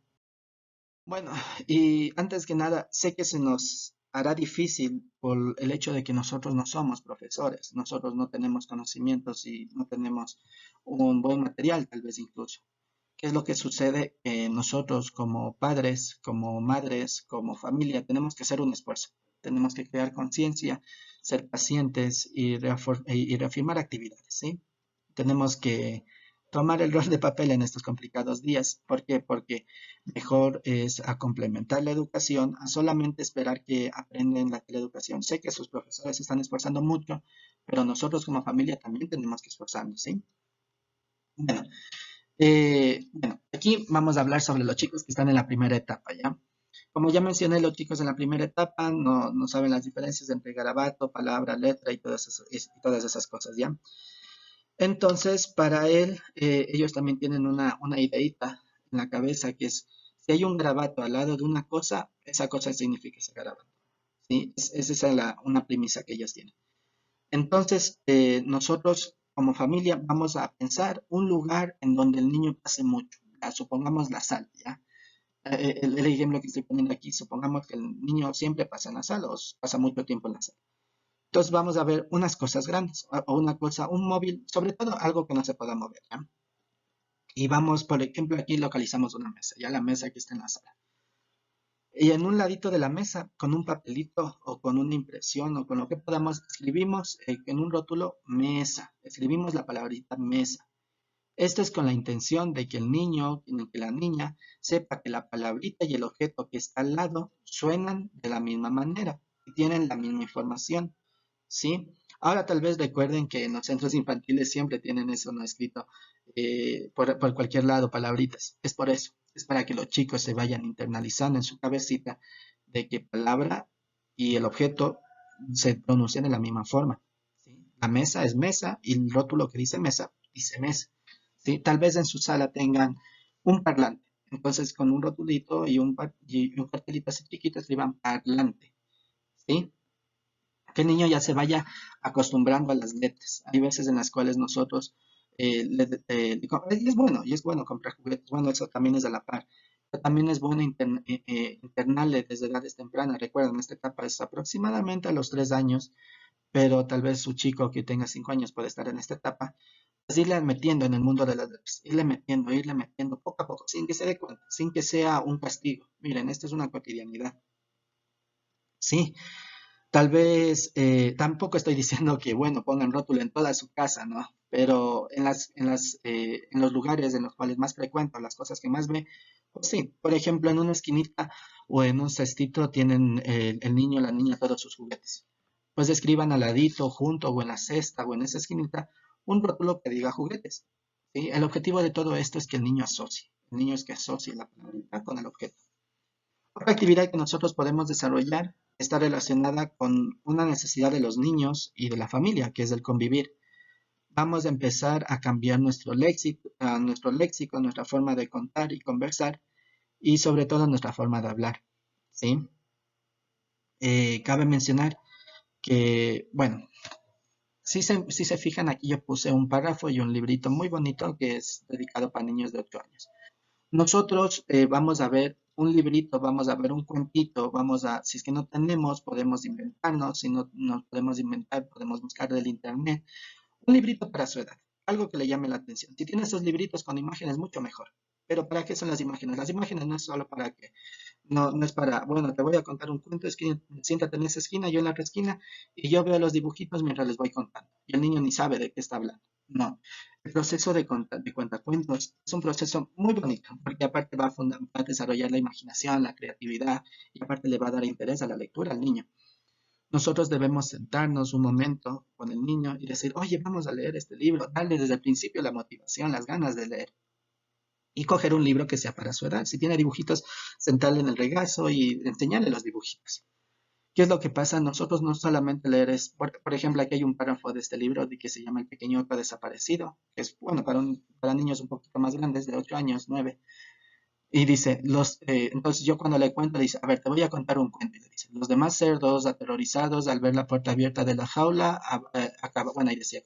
S1: Bueno, y antes que nada, sé que se nos hará difícil por el hecho de que nosotros no somos profesores, nosotros no tenemos conocimientos y no tenemos un buen material, tal vez incluso. ¿Qué es lo que sucede? Nosotros como padres, como madres, como familia, tenemos que hacer un esfuerzo, tenemos que crear conciencia, ser pacientes y reafirmar actividades, ¿sí? Tenemos que tomar el rol de papel en estos complicados días. ¿Por qué? Porque mejor es a complementar la educación a solamente esperar que aprendan la teleeducación. Sé que sus profesores se están esforzando mucho, pero nosotros como familia también tenemos que esforzarnos, ¿sí? Bueno, Bueno, aquí vamos a hablar sobre los chicos que están en la primera etapa, ¿ya? Como ya mencioné, los chicos en la primera etapa no saben las diferencias entre garabato, palabra, letra y todas esas cosas, ¿ya? Entonces, para él, ellos también tienen una ideita en la cabeza que es, si hay un garabato al lado de una cosa, esa cosa significa ese garabato, ¿sí? Esa es una premisa que ellos tienen. Entonces, nosotros como familia vamos a pensar un lugar en donde el niño pase mucho. Ya, supongamos la sala, ¿ya? El ejemplo que estoy poniendo aquí, supongamos que el niño siempre pasa en la sala o pasa mucho tiempo en la sala. Entonces vamos a ver unas cosas grandes o una cosa, un móvil, sobre todo algo que no se pueda mover, ¿ya? Y vamos, por ejemplo, aquí localizamos una mesa, ya la mesa que está en la sala. Y en un ladito de la mesa, con un papelito o con una impresión o con lo que podamos, escribimos en un rótulo mesa, escribimos la palabrita mesa. Esto es con la intención de que el niño, que la niña, sepa que la palabrita y el objeto que está al lado suenan de la misma manera y tienen la misma información, ¿sí? Ahora tal vez recuerden que en los centros infantiles siempre tienen eso no escrito por cualquier lado, palabritas. Es por eso, es para que los chicos se vayan internalizando en su cabecita de que palabra y el objeto se pronuncian de la misma forma, ¿sí? La mesa es mesa y el rótulo que dice mesa. ¿Sí? Tal vez en su sala tengan un parlante. Entonces, con un rotulito y un cartelito así chiquito escriban parlante. ¿Sí? Que el niño ya se vaya acostumbrando a las letras. Hay veces en las cuales nosotros, y es bueno comprar juguetes, bueno, eso también es a la par. Pero también es bueno internarle desde edades tempranas. Recuerden, esta etapa es aproximadamente a los 3 años, pero tal vez su chico que tenga 5 años puede estar en esta etapa, pues irle metiendo en el mundo de las letras, irle metiendo poco a poco, sin que se dé cuenta, sin que sea un castigo. Miren, esto es una cotidianidad. Sí, tal vez tampoco estoy diciendo que, bueno, pongan rótulo en toda su casa, ¿no? Pero en los lugares en los cuales más frecuento, las cosas que más ve, pues sí, por ejemplo, en una esquinita o en un cestito tienen el niño o la niña todos sus juguetes. Pues escriban al ladito, junto o en la cesta o en esa esquinita, un rótulo que diga juguetes. ¿Sí? El objetivo de todo esto es que el niño asocie. El niño es que asocie la palabra con el objeto. Otra actividad que nosotros podemos desarrollar está relacionada con una necesidad de los niños y de la familia, que es el convivir. Vamos a empezar a cambiar nuestro léxico, nuestra forma de contar y conversar, y sobre todo nuestra forma de hablar. ¿Sí? Cabe mencionar que, bueno, si se fijan, aquí yo puse un párrafo y un librito muy bonito que es dedicado para niños de 8 años. Nosotros vamos a ver un librito, vamos a ver un cuentito, si es que no tenemos, podemos inventarnos, si no nos podemos inventar, podemos buscar del internet, un librito para su edad, algo que le llame la atención. Si tiene esos libritos con imágenes, mucho mejor. Pero ¿para qué son las imágenes? Las imágenes no es solo para que, no es para, bueno, te voy a contar un cuento, siéntate en esa esquina, yo en la otra esquina, y yo veo los dibujitos mientras les voy contando. Y el niño ni sabe de qué está hablando. No. El proceso de cuentacuentos es un proceso muy bonito, porque aparte va a desarrollar la imaginación, la creatividad, y aparte le va a dar interés a la lectura al niño. Nosotros debemos sentarnos un momento con el niño y decir, oye, vamos a leer este libro, darle desde el principio la motivación, las ganas de leer y coger un libro que sea para su edad. Si tiene dibujitos, sentarle en el regazo y enseñarle los dibujitos. ¿Qué es lo que pasa? Nosotros no solamente leer por ejemplo, aquí hay un párrafo de este libro de que se llama El pequeño otro desaparecido, que es bueno para niños un poquito más grandes, de 8 años, 9. Y dice, entonces yo cuando le cuento, dice, a ver, te voy a contar un cuento. Y le dice, los demás cerdos, aterrorizados al ver la puerta abierta de la jaula, bueno, ahí decía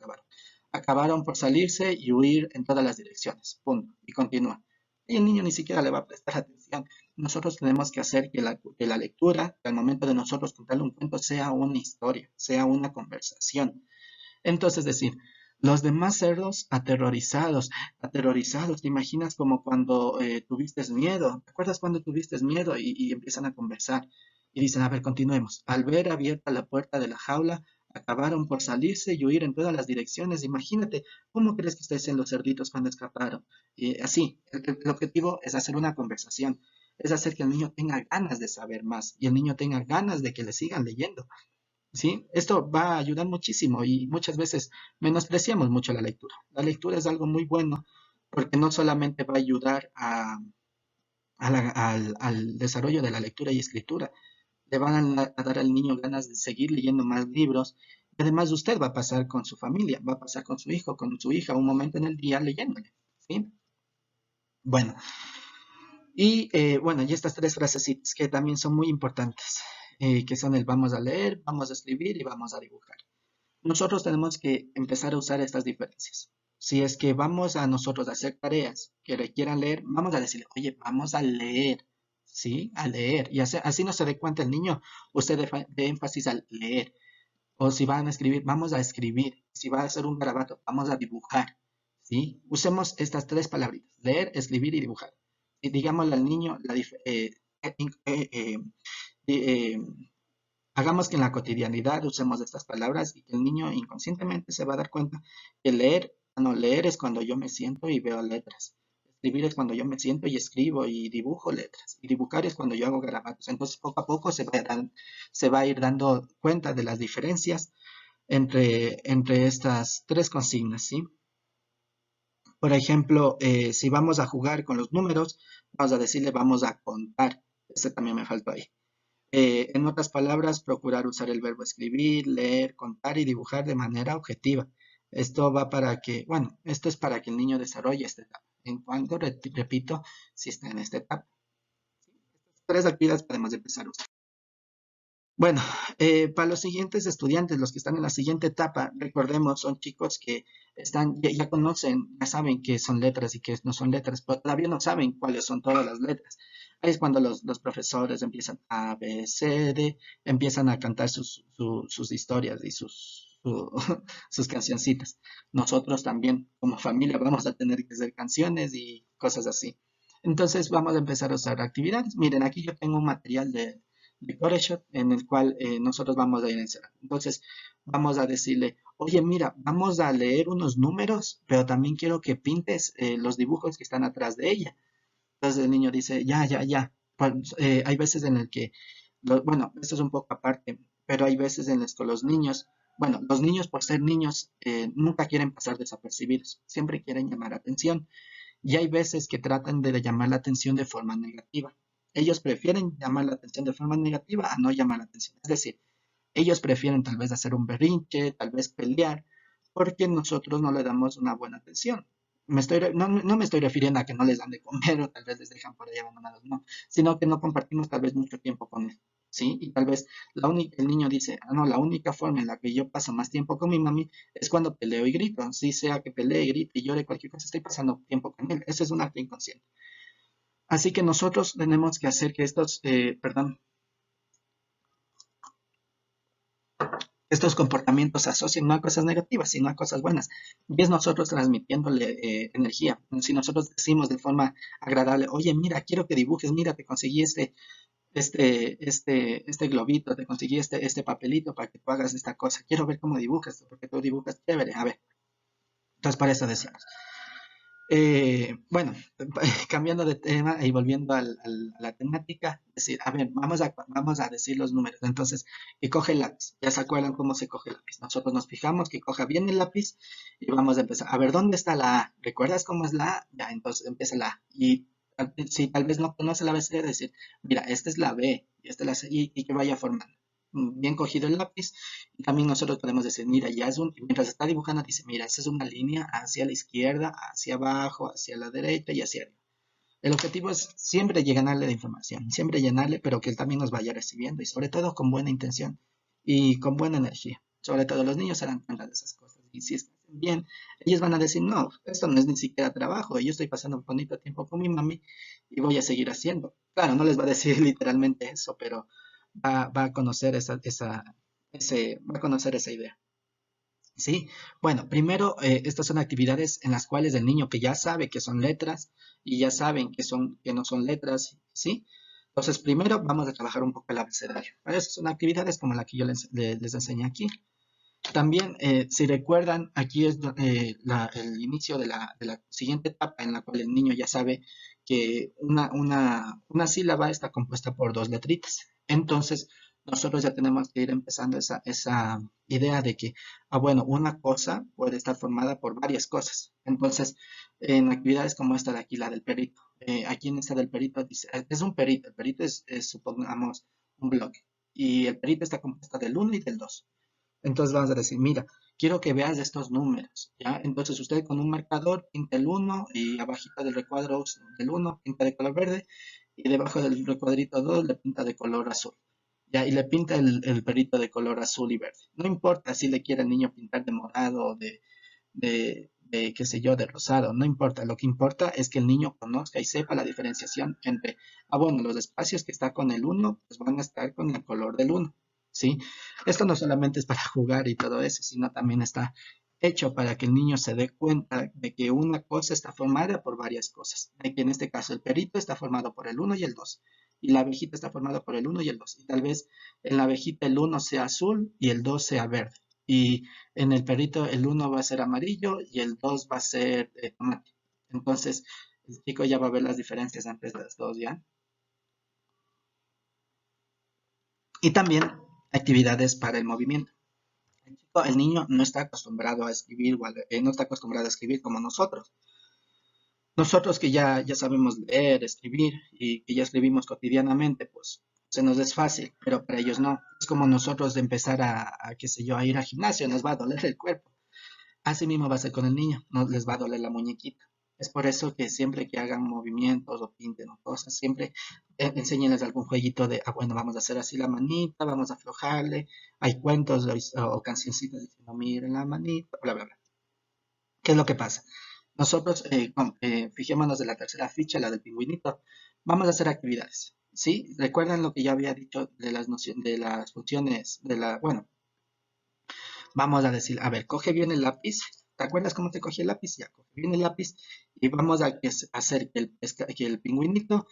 S1: acabaron por salirse y huir en todas las direcciones. Punto. Y continúa. Y el niño ni siquiera le va a prestar atención. Nosotros tenemos que hacer que la lectura, que al momento de nosotros contarle un cuento, sea una historia, sea una conversación. Entonces, decir, los demás cerdos aterrorizados, aterrorizados, ¿te imaginas como cuando tuviste miedo? ¿Te acuerdas cuando tuviste miedo? Y empiezan a conversar y dicen, a ver, continuemos. Al ver abierta la puerta de la jaula, acabaron por salirse y huir en todas las direcciones. Imagínate, ¿cómo crees que ustedes en los cerditos cuando escaparon? Y así, el objetivo es hacer una conversación, es hacer que el niño tenga ganas de saber más y el niño tenga ganas de que le sigan leyendo. ¿Sí? Esto va a ayudar muchísimo y muchas veces menospreciamos mucho la lectura. La lectura es algo muy bueno porque no solamente va a ayudar al desarrollo de la lectura y escritura, le van a dar al niño ganas de seguir leyendo más libros. Y además usted va a pasar con su familia, va a pasar con su hijo, con su hija, un momento en el día leyéndole, ¿sí? Bueno, y estas tres frasecitas que también son muy importantes, que son el vamos a leer, vamos a escribir y vamos a dibujar. Nosotros tenemos que empezar a usar estas diferencias. Si es que vamos a nosotros a hacer tareas que requieran leer, vamos a decirle, oye, vamos a leer, ¿sí? A leer. Y así no se dé cuenta el niño, usted dé énfasis al leer. O si van a escribir, vamos a escribir. Si va a hacer un garabato, vamos a dibujar, ¿sí? Usemos estas tres palabritas, leer, escribir y dibujar. Y digámosle al niño, eh, hagamos que en la cotidianidad usemos estas palabras y que el niño inconscientemente se va a dar cuenta que leer es cuando yo me siento y veo letras. Escribir es cuando yo me siento y escribo y dibujo letras. Y dibujar es cuando yo hago garabatos. Entonces, poco a poco se va a ir dando cuenta de las diferencias entre estas tres consignas, ¿sí? Por ejemplo, si vamos a jugar con los números, vamos a decirle vamos a contar. Ese también me faltó ahí. En otras palabras, procurar usar el verbo escribir, leer, contar y dibujar de manera objetiva. Esto va para que, bueno, esto es para que el niño desarrolle esta etapa. En cuanto, repito, si está en esta etapa. Tres actividades podemos empezar a usar. Bueno, para los siguientes estudiantes, los que están en la siguiente etapa, recordemos, son chicos que ya conocen, ya saben qué son letras y qué no son letras, pero todavía no saben cuáles son todas las letras. Ahí es cuando los profesores empiezan A, B, C, D, empiezan a cantar sus historias y sus cancioncitas. Nosotros también, como familia, vamos a tener que hacer canciones y cosas así. Entonces, vamos a empezar a usar actividades. Miren, aquí yo tengo un material de Coreshot en el cual nosotros vamos a ir encerrando. Entonces, vamos a decirle, oye, mira, vamos a leer unos números, pero también quiero que pintes los dibujos que están atrás de ella. Entonces el niño dice, ya, ya, ya. Pues, hay veces en el que, bueno, esto es un poco aparte, pero hay veces en las que los niños, bueno, los niños por ser niños nunca quieren pasar desapercibidos, siempre quieren llamar atención. Y hay veces que tratan de llamar la atención de forma negativa. Ellos prefieren llamar la atención de forma negativa a no llamar la atención. Es decir, ellos prefieren tal vez hacer un berrinche, tal vez pelear, porque nosotros no le damos una buena atención. No me estoy refiriendo a que no les dan de comer o tal vez les dejan por ahí abandonados, no, sino que no compartimos tal vez mucho tiempo con él, ¿sí? Y tal vez el niño dice, ah, no, la única forma en la que yo paso más tiempo con mi mami es cuando peleo y grito, si sea que pelee, grite y llore cualquier cosa, estoy pasando tiempo con él. Ese es un acto inconsciente. Así que nosotros tenemos que hacer que estos comportamientos se asocian no a cosas negativas, sino a cosas buenas. Y es nosotros transmitiéndole energía. Si nosotros decimos de forma agradable, oye, mira, quiero que dibujes, mira, te conseguí este globito, te conseguí este papelito para que tú hagas esta cosa. Quiero ver cómo dibujas, porque tú dibujas chévere. A ver, entonces para eso decimos. Bueno, cambiando de tema y volviendo a la temática, decir, a ver, vamos a decir los números. Entonces, que coge el lápiz. Ya se acuerdan cómo se coge el lápiz. Nosotros nos fijamos que coja bien el lápiz y vamos a empezar. A ver, ¿dónde está la A? ¿Recuerdas cómo es la A? Ya, entonces empieza la A. Y si tal vez no conoce la ABC, decir, mira, esta es la B y esta es la C y que vaya formando. Bien cogido el lápiz, y también nosotros podemos decir, mira, mientras está dibujando, dice, mira, esa es una línea hacia la izquierda, hacia abajo, hacia la derecha y hacia arriba. El objetivo es siempre llenarle de información, siempre llenarle, pero que él también nos vaya recibiendo y sobre todo con buena intención y con buena energía. Sobre todo los niños se dan cuenta de esas cosas y si están bien, ellos van a decir, no, esto no es ni siquiera trabajo, yo estoy pasando un bonito tiempo con mi mami y voy a seguir haciendo. Claro, no les va a decir literalmente eso, pero va a conocer va a conocer esa idea. ¿Sí? Bueno, primero, estas son actividades en las cuales el niño que ya sabe que son letras y ya saben que no son letras, ¿sí? Entonces, primero vamos a trabajar un poco el abecedario. Para eso son actividades como la que yo les enseñé aquí. También, si recuerdan, aquí es el inicio de la siguiente etapa en la cual el niño ya sabe que una sílaba está compuesta por dos letritas. Entonces, nosotros ya tenemos que ir empezando esa idea de que, bueno, una cosa puede estar formada por varias cosas. Entonces, en actividades como esta de aquí, la del perito, aquí en esta del perito dice, es un perito, el perito supongamos, un bloque, y el perito está compuesto del uno y del 2. Entonces vamos a decir, mira, quiero que veas estos números, ¿ya? Entonces usted con un marcador pinta el uno y abajito del recuadro del uno pinta de color verde y debajo del recuadrito 2 le pinta de color azul, ¿ya? Y le pinta el perito de color azul y verde. No importa si le quiere el niño pintar de morado o qué sé yo, de rosado, no importa. Lo que importa es que el niño conozca y sepa la diferenciación entre, bueno, los espacios que está con el uno pues van a estar con el color del uno, ¿sí? Esto no solamente es para jugar y todo eso, sino también está hecho para que el niño se dé cuenta de que una cosa está formada por varias cosas. De que en este caso el perito está formado por el uno y el 2 y la abejita está formada por el uno y el 2 y tal vez en la abejita el uno sea azul y el 2 sea verde. Y en el perrito el uno va a ser amarillo y el 2 va a ser tomate. Entonces, el chico ya va a ver las diferencias entre las dos, ¿ya? Y también actividades para el movimiento. El niño no está acostumbrado a escribir, no está acostumbrado a escribir como nosotros. Nosotros que ya sabemos leer, escribir y que ya escribimos cotidianamente, pues se nos es fácil, pero para ellos no. Es como nosotros de empezar qué sé yo, a ir al gimnasio, nos va a doler el cuerpo. Así mismo va a ser con el niño, no les va a doler la muñequita. Es por eso que siempre que hagan movimientos o pinten o cosas, siempre enséñenles algún jueguito de, bueno, vamos a hacer así la manita, vamos a aflojarle. Hay cuentos o cancioncitas diciendo, miren la manita, bla, bla, bla. ¿Qué es lo que pasa? Nosotros, fijémonos de la tercera ficha, la del pingüinito, vamos a hacer actividades, ¿sí? ¿Recuerdan lo que ya había dicho de las nociones, de las funciones, bueno, vamos a decir, a ver, coge bien el lápiz. ¿Te acuerdas cómo te cogí el lápiz? Ya, coge bien el lápiz y vamos a hacer que el pingüinito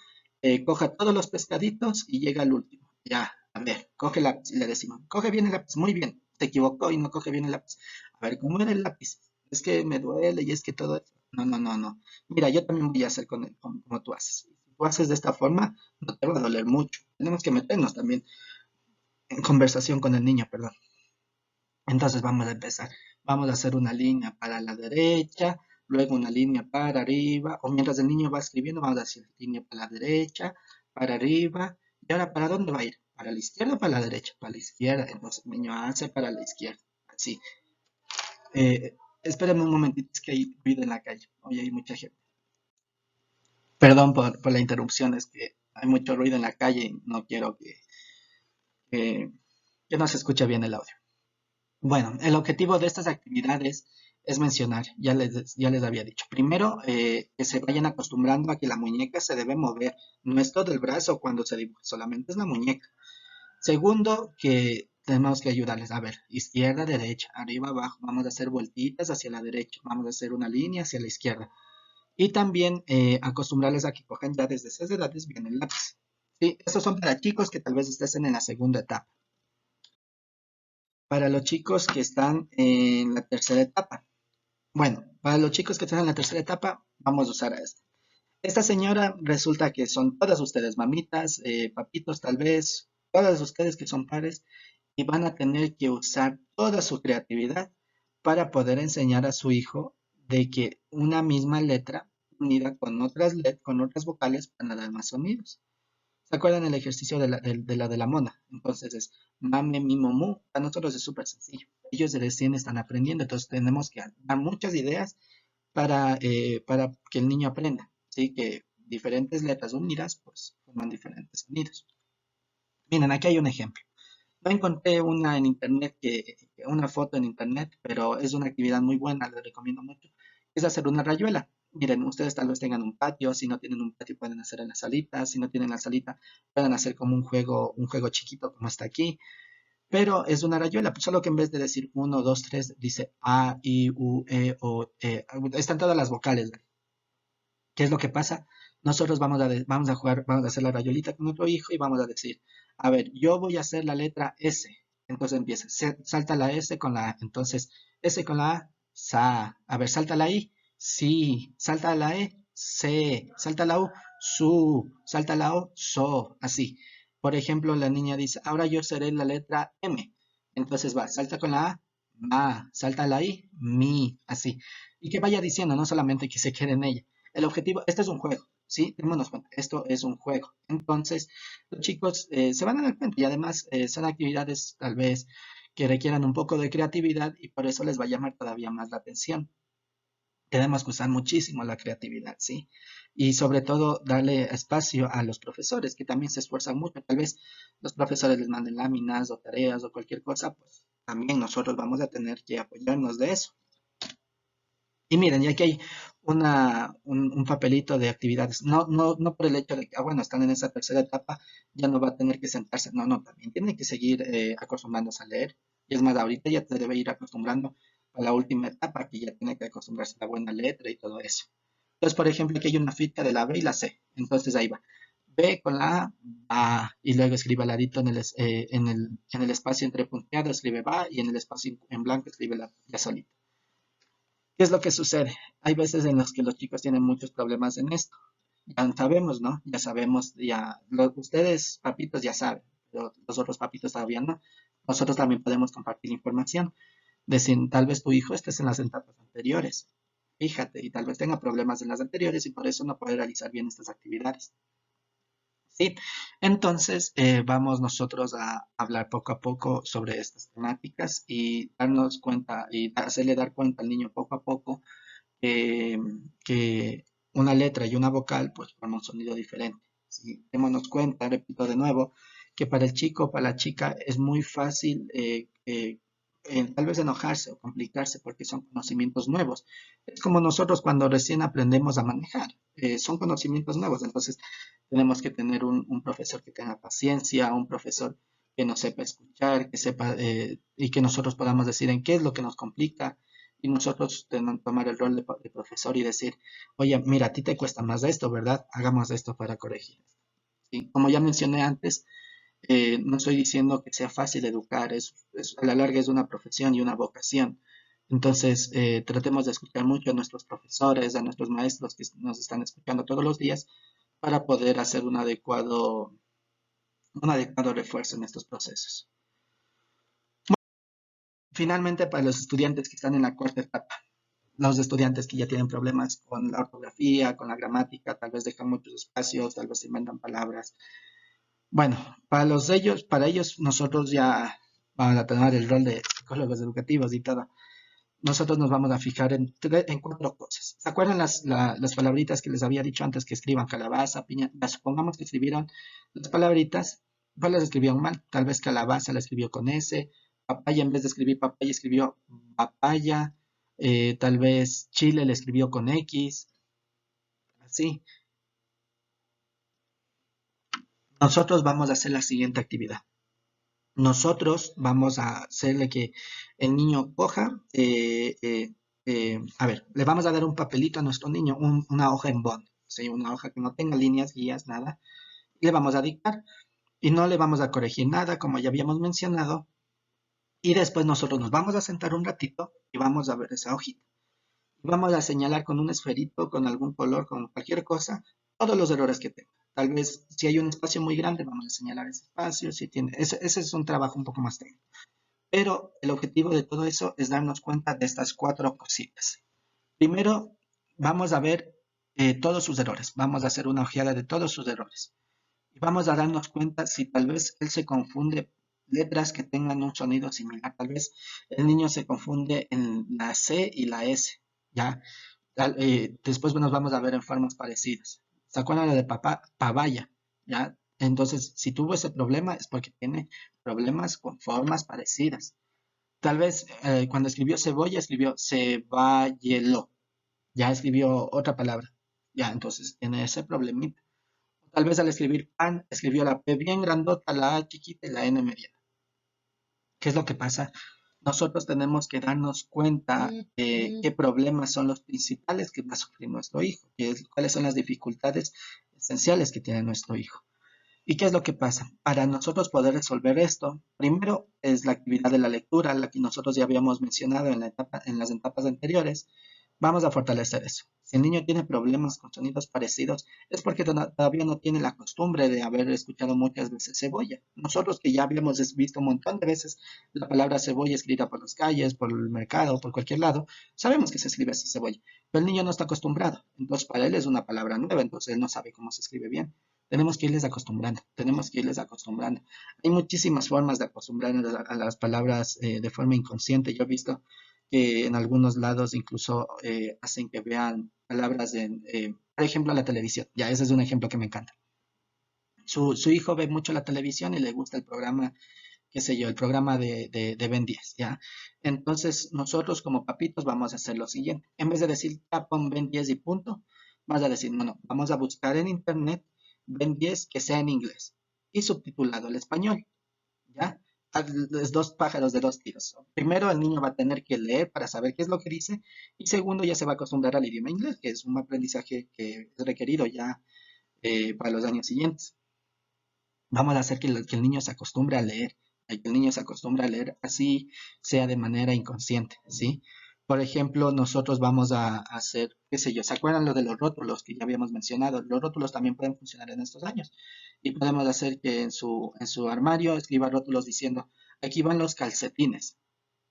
S1: coja todos los pescaditos y llega al último. Ya, a ver, coge el lápiz y le decimos, coge bien el lápiz, muy bien, te equivocó y no coge bien el lápiz. A ver, ¿cómo era el lápiz? Es que me duele y es que todo eso. No, no, no, no. Mira, yo también voy a hacer como tú haces. Si tú haces de esta forma, no te va a doler mucho. Tenemos que meternos también en conversación con el niño, perdón. Entonces vamos a empezar. Vamos a hacer una línea para la derecha, luego una línea para arriba, o mientras el niño va escribiendo, vamos a hacer línea para la derecha, para arriba. ¿Y ahora para dónde va a ir? ¿Para la izquierda o para la derecha? Para la izquierda. Entonces el niño hace para la izquierda. Así. Espérenme un momentito, es que hay ruido en la calle. Hoy hay mucha gente. Perdón por la interrupción, es que hay mucho ruido en la calle y no quiero que, que no se escuche bien el audio. Bueno, el objetivo de estas actividades es mencionar, ya les había dicho. Primero, que se vayan acostumbrando a que la muñeca se debe mover, no es todo el brazo cuando se dibuja, solamente es la muñeca. Segundo, que tenemos que ayudarles. A ver, izquierda, derecha, arriba, abajo. Vamos a hacer vueltitas hacia la derecha, vamos a hacer una línea hacia la izquierda. Y también acostumbrarles a que cojan ya desde esas edades bien el lápiz. Sí, estos son para chicos que tal vez estén en la segunda etapa. Para los chicos que están en la tercera etapa. Bueno, para los chicos que están en la tercera etapa, vamos a usar a esta. Esta señora resulta que son todas ustedes mamitas, papitos tal vez, todas ustedes que son padres y van a tener que usar toda su creatividad para poder enseñar a su hijo de que una misma letra unida con con otras vocales van a dar más sonidos. ¿Se acuerdan el ejercicio de la mona? Entonces es mame, mi, mu. Para nosotros es súper sencillo. Ellos recién están aprendiendo, entonces tenemos que dar muchas ideas para que el niño aprenda, ¿sí? Que diferentes letras unidas, pues, forman diferentes sonidos. Miren, aquí hay un ejemplo. Yo encontré una foto en internet, pero es una actividad muy buena, les recomiendo mucho. Es hacer una rayuela. Miren, ustedes tal vez tengan un patio, si no tienen un patio pueden hacer en la salita, si no tienen la salita pueden hacer como un juego chiquito como está aquí, pero es una rayuela, pues solo que en vez de decir uno, 2, 3, dice A, I, U, E, O, E. Están todas las vocales. ¿Qué es lo que pasa? Nosotros vamos a jugar, vamos a hacer la rayolita con nuestro hijo y vamos a decir, a ver, yo voy a hacer la letra S. Entonces empieza, salta la S con la A. Entonces, S con la A, sa. A ver, salta la I, sí. Salta la E, se. Salta la U, su. Salta la O, so. Así. Por ejemplo, la niña dice, ahora yo seré la letra M. Entonces va, salta con la A, ma, salta la I, mi, así. Y que vaya diciendo, no solamente que se quede en ella. El objetivo, este es un juego, ¿sí? Démonos cuenta, esto es un juego. Entonces, los chicos se van a dar cuenta y además son actividades tal vez que requieran un poco de creatividad y por eso les va a llamar todavía más la atención. Tenemos que usar muchísimo la creatividad, ¿sí? Y sobre todo darle espacio a los profesores, que también se esfuerzan mucho. Tal vez los profesores les manden láminas o tareas o cualquier cosa, pues también nosotros vamos a tener que apoyarnos de eso. Y miren, ya que hay un papelito de actividades, no por el hecho de que, bueno, están en esa tercera etapa, ya no va a tener que sentarse, no, también tiene que seguir acostumbrándose a leer. Y es más, ahorita ya te debe ir acostumbrando a la última etapa, que ya tiene que acostumbrarse a la buena letra y todo eso. Entonces, por ejemplo, aquí hay una ficha de la B y la C. Entonces ahí va. B con la A, y luego escribe al ladito en el espacio entre punteado, escribe va, y en el espacio en blanco escribe la solita. ¿Qué es lo que sucede? Hay veces en los que los chicos tienen muchos problemas en esto. Ya sabemos, ¿no? Ya sabemos, ustedes, papitos, ya saben, pero los otros papitos todavía no. Nosotros también podemos compartir información. Decir, tal vez tu hijo esté en las etapas anteriores. Fíjate, y tal vez tenga problemas en las anteriores y por eso no puede realizar bien estas actividades. ¿Sí? Entonces, vamos nosotros a hablar poco a poco sobre estas temáticas y darnos cuenta y hacerle dar cuenta al niño poco a poco eh, que una letra y una vocal pues forman un sonido diferente. ¿Sí? Démonos cuenta, repito de nuevo, que para el chico o para la chica es muy fácil tal vez enojarse o complicarse porque son conocimientos nuevos. Es como nosotros cuando recién aprendemos a manejar, son conocimientos nuevos, entonces tenemos que tener un profesor que tenga paciencia, un profesor que nos sepa escuchar, que sepa y que nosotros podamos decir en qué es lo que nos complica y nosotros tomar el rol de profesor y decir, oye, mira, a ti te cuesta más esto, ¿verdad? Hagamos esto para corregir. ¿Sí? Como ya mencioné antes, no estoy diciendo que sea fácil educar, a la larga es una profesión y una vocación. Entonces, tratemos de escuchar mucho a nuestros profesores, a nuestros maestros que nos están escuchando todos los días para poder hacer un adecuado refuerzo en estos procesos. Finalmente, para los estudiantes que están en la cuarta etapa, los estudiantes que ya tienen problemas con la ortografía, con la gramática, tal vez dejan muchos espacios, tal vez inventan palabras. Bueno, para ellos nosotros ya vamos a tener el rol de psicólogos educativos y todo. Nosotros nos vamos a fijar en cuatro cosas. ¿Se acuerdan las palabritas que les había dicho antes que escriban calabaza, piña? Ya supongamos que escribieron las palabritas, pues las escribieron mal. Tal vez calabaza la escribió con S, papaya en vez de escribir papaya escribió papaya, tal vez chile le escribió con X, así. Nosotros vamos a hacer la siguiente actividad. Nosotros vamos a hacerle que el niño coja, a ver, le vamos a dar un papelito a nuestro niño, una hoja en bond, ¿sí? Una hoja que no tenga líneas, guías, nada. Le vamos a dictar y no le vamos a corregir nada, como ya habíamos mencionado. Y después nosotros nos vamos a sentar un ratito y vamos a ver esa hojita. Vamos a señalar con un esferito, con algún color, con cualquier cosa, todos los errores que tenga. Tal vez si hay un espacio muy grande, vamos a señalar ese espacio. Si tiene, ese es un trabajo un poco más técnico. Pero el objetivo de todo eso es darnos cuenta de estas cuatro cositas. Primero, vamos a ver todos sus errores. Vamos a hacer una ojeada de todos sus errores. Y vamos a darnos cuenta si tal vez él se confunde letras que tengan un sonido similar. Tal vez el niño se confunde en la C y la S. ¿Ya? Después nos vamos a ver en formas parecidas. ¿Se acuerdan de papá? Pavaya. ¿Ya? Entonces, si tuvo ese problema es porque tiene problemas con formas parecidas. Tal vez cuando escribió cebolla, escribió ceballelo. Ya escribió otra palabra. Ya, entonces tiene ese problemita. Tal vez al escribir pan, escribió la P bien grandota, la A chiquita y la N mediana. ¿Qué es lo que pasa? Nosotros tenemos que darnos cuenta de qué problemas son los principales que va a sufrir nuestro hijo, cuáles son las dificultades esenciales que tiene nuestro hijo. ¿Y qué es lo que pasa? Para nosotros poder resolver esto, primero es la actividad de la lectura, la que nosotros ya habíamos mencionado en las etapas anteriores. Vamos a fortalecer eso. Si el niño tiene problemas con sonidos parecidos, es porque todavía no tiene la costumbre de haber escuchado muchas veces cebolla. Nosotros que ya habíamos visto un montón de veces la palabra cebolla escrita por las calles, por el mercado, por cualquier lado, sabemos que se escribe así cebolla. Pero el niño no está acostumbrado. Entonces, para él es una palabra nueva, entonces él no sabe cómo se escribe bien. Tenemos que irles acostumbrando, tenemos que irles acostumbrando. Hay muchísimas formas de acostumbrar a las palabras de forma inconsciente. Yo he visto que en algunos lados incluso hacen que vean palabras por ejemplo, la televisión. Ya, ese es un ejemplo que me encanta. Su hijo ve mucho la televisión y le gusta el programa, qué sé yo, el programa de Ben 10, ¿ya? Entonces, nosotros como papitos vamos a hacer lo siguiente. En vez de decir, ya pon Ben 10 y punto, vas a decir, no, no, vamos a buscar en internet Ben 10 que sea en inglés y subtitulado al español. ¿Ya? Es dos pájaros de dos tiros. Primero, el niño va a tener que leer para saber qué es lo que dice, y segundo, ya se va a acostumbrar al idioma inglés, que es un aprendizaje que es requerido ya para los años siguientes. Vamos a hacer que el niño se acostumbre a leer, a que el niño se acostumbre a leer, así sea de manera inconsciente, ¿sí? Por ejemplo, nosotros vamos a hacer, qué sé yo, ¿se acuerdan lo de los rótulos que ya habíamos mencionado? Los rótulos también pueden funcionar en estos años y podemos hacer que en su armario escriba rótulos diciendo, aquí van los calcetines.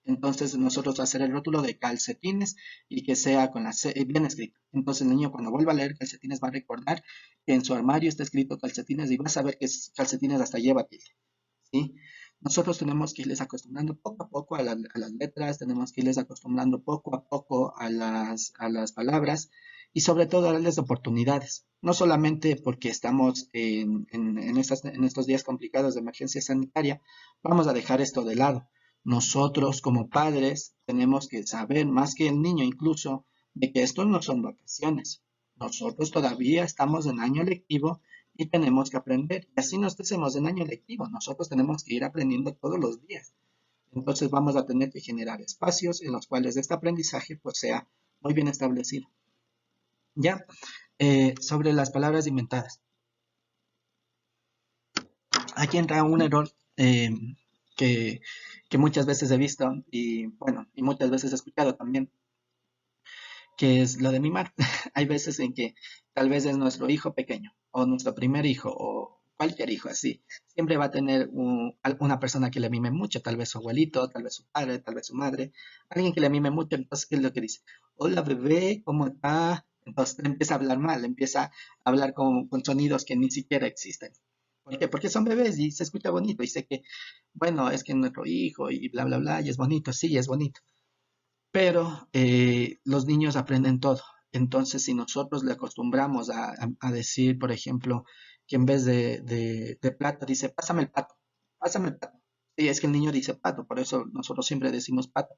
S1: Entonces nosotros hacer el rótulo de calcetines y que sea con la C bien escrito. Entonces el niño cuando vuelva a leer calcetines va a recordar que en su armario está escrito calcetines y va a saber que es calcetines hasta lleva tilde, ¿sí? Nosotros tenemos que irles acostumbrando poco a poco a las letras, tenemos que irles acostumbrando poco a poco a las palabras y sobre todo darles oportunidades. No solamente porque estamos en estos días complicados de emergencia sanitaria, vamos a dejar esto de lado. Nosotros como padres tenemos que saber, más que el niño incluso, de que estos no son vacaciones. Nosotros todavía estamos en año lectivo y tenemos que aprender. Y así no estemos en año lectivo, nosotros tenemos que ir aprendiendo todos los días. Entonces vamos a tener que generar espacios en los cuales este aprendizaje pues sea muy bien establecido. Ya, sobre las palabras inventadas. Aquí entra un error que, que muchas veces he visto y bueno, y muchas veces he escuchado también, que es lo de mimar. Hay veces en que tal vez es nuestro hijo pequeño o nuestro primer hijo o cualquier hijo así. Siempre va a tener una persona que le mime mucho, tal vez su abuelito, tal vez su padre, tal vez su madre, alguien que le mime mucho. Entonces, ¿qué es lo que dice? Hola bebé, ¿cómo está? Entonces empieza a hablar mal, empieza a hablar con sonidos que ni siquiera existen. ¿Por qué? Porque son bebés y se escucha bonito y sé que, bueno, es que nuestro hijo y bla, bla, bla, y es bonito, sí, es bonito, pero los niños aprenden todo. Entonces, si nosotros le acostumbramos a decir, por ejemplo, que en vez de plato, dice, pásame el pato, pásame el pato. Sí, es que el niño dice pato, por eso nosotros siempre decimos pato.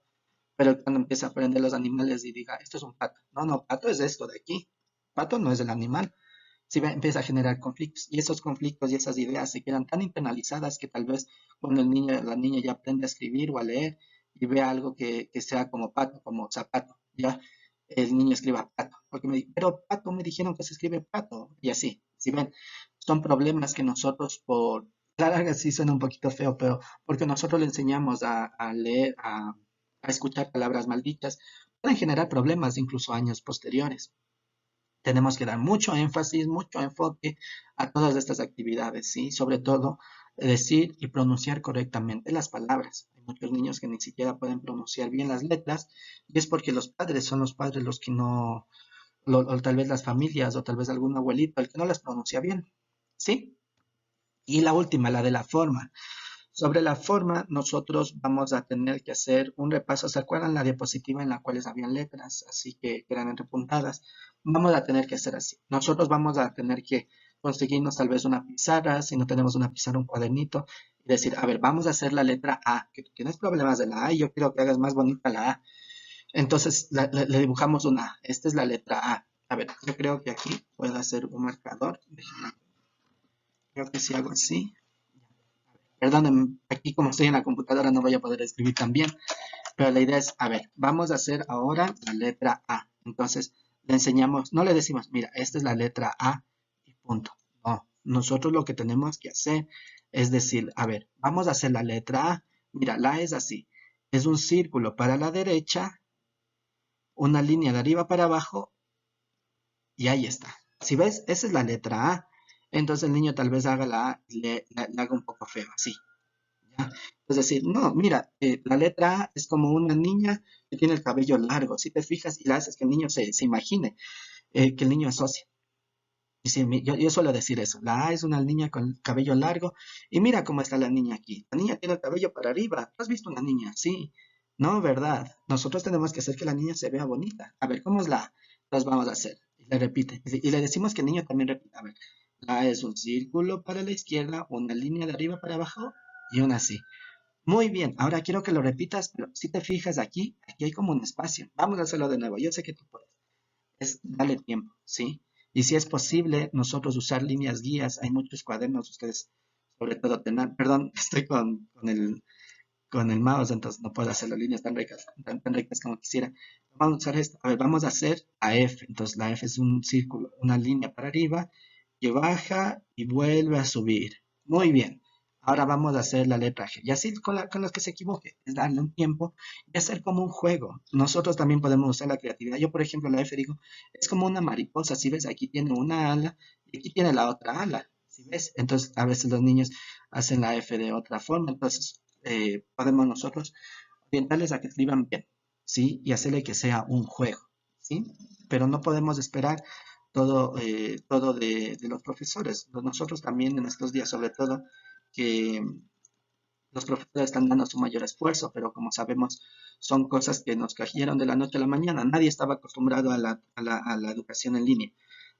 S1: Pero cuando empieza a aprender los animales y diga, esto es un pato. No, no, pato es esto de aquí. Pato no es el animal. Si empieza a generar conflictos y esos conflictos y esas ideas se quedan tan internalizadas que tal vez cuando el niño, la niña ya aprende a escribir o a leer y ve algo que sea como pato, como zapato, ya el niño escriba pato, porque pero pato me dijeron que se escribe pato y así, si ven, son problemas que nosotros por, la larga sí suena un poquito feo, pero porque nosotros le enseñamos a leer, a escuchar palabras malditas, pueden generar problemas incluso años posteriores. Tenemos que dar mucho énfasis, mucho enfoque a todas estas actividades, ¿sí? Sobre todo decir y pronunciar correctamente las palabras. Hay muchos niños que ni siquiera pueden pronunciar bien las letras y es porque los padres son los padres los que no, o tal vez las familias o tal vez algún abuelito el que no las pronuncia bien, ¿sí? Y la última, la de la forma. Sobre la forma, nosotros vamos a tener que hacer un repaso. ¿Se acuerdan la diapositiva en la cual habían letras, así que eran repuntadas? Vamos a tener que hacer así. Nosotros vamos a tener que conseguirnos tal vez una pizarra, si no tenemos una pizarra, un cuadernito, y decir, a ver, vamos a hacer la letra A, que tú tienes problemas de la A y yo quiero que hagas más bonita la A. Entonces le dibujamos una A. Esta es la letra A. A ver, yo creo que aquí puedo hacer un marcador. Creo que si hago así. Perdón, aquí como estoy en la computadora no voy a poder escribir tan bien, pero la idea es, a ver, vamos a hacer ahora la letra A. Entonces, le enseñamos, no le decimos, mira, esta es la letra A y punto. No, nosotros lo que tenemos que hacer es decir, a ver, vamos a hacer la letra A. Mira, la A es así, es un círculo para la derecha, una línea de arriba para abajo y ahí está. Si ves, esa es la letra A. Entonces el niño tal vez haga la A y le haga un poco feo, así. ¿Ya? Es decir, no, mira, la letra A es como una niña que tiene el cabello largo. Si te fijas y la haces que el niño se imagine, que el niño asocia. Y sí, yo suelo decir eso. La A es una niña con cabello largo. Y mira cómo está la niña aquí. La niña tiene el cabello para arriba. ¿Tú has visto una niña? Sí. No, ¿verdad? Nosotros tenemos que hacer que la niña se vea bonita. A ver, ¿cómo es la A? Las vamos a hacer. Y le repite. Y le decimos que el niño también repita. A ver, la A es un círculo para la izquierda, una línea de arriba para abajo y una así. Muy bien. Ahora quiero que lo repitas, pero si te fijas aquí, aquí hay como un espacio. Vamos a hacerlo de nuevo. Yo sé que tú puedes es darle tiempo, ¿sí? Y si es posible, nosotros usar líneas guías, hay muchos cuadernos, ustedes sobre todo tendrán, perdón, estoy con el mouse, entonces no puedo hacer las líneas tan rectas, tan rectas como quisiera. Vamos a usar esto, a ver, vamos a hacer a F, entonces la F es un círculo, una línea para arriba, que baja y vuelve a subir. Muy bien. Ahora vamos a hacer la letra G. Y así con los que se equivoque, es darle un tiempo y hacer como un juego. Nosotros también podemos usar la creatividad. Yo, por ejemplo, la F digo, es como una mariposa. Si ves, aquí tiene una ala y aquí tiene la otra ala. Si ves, entonces a veces los niños hacen la F de otra forma. Entonces podemos nosotros orientarles a que escriban bien, ¿sí? Y hacerle que sea un juego, ¿sí? Pero no podemos esperar todo de los profesores. Nosotros también en estos días, sobre todo, que los profesores están dando su mayor esfuerzo, pero como sabemos, son cosas que nos cayeron de la noche a la mañana. Nadie estaba acostumbrado a la educación en línea.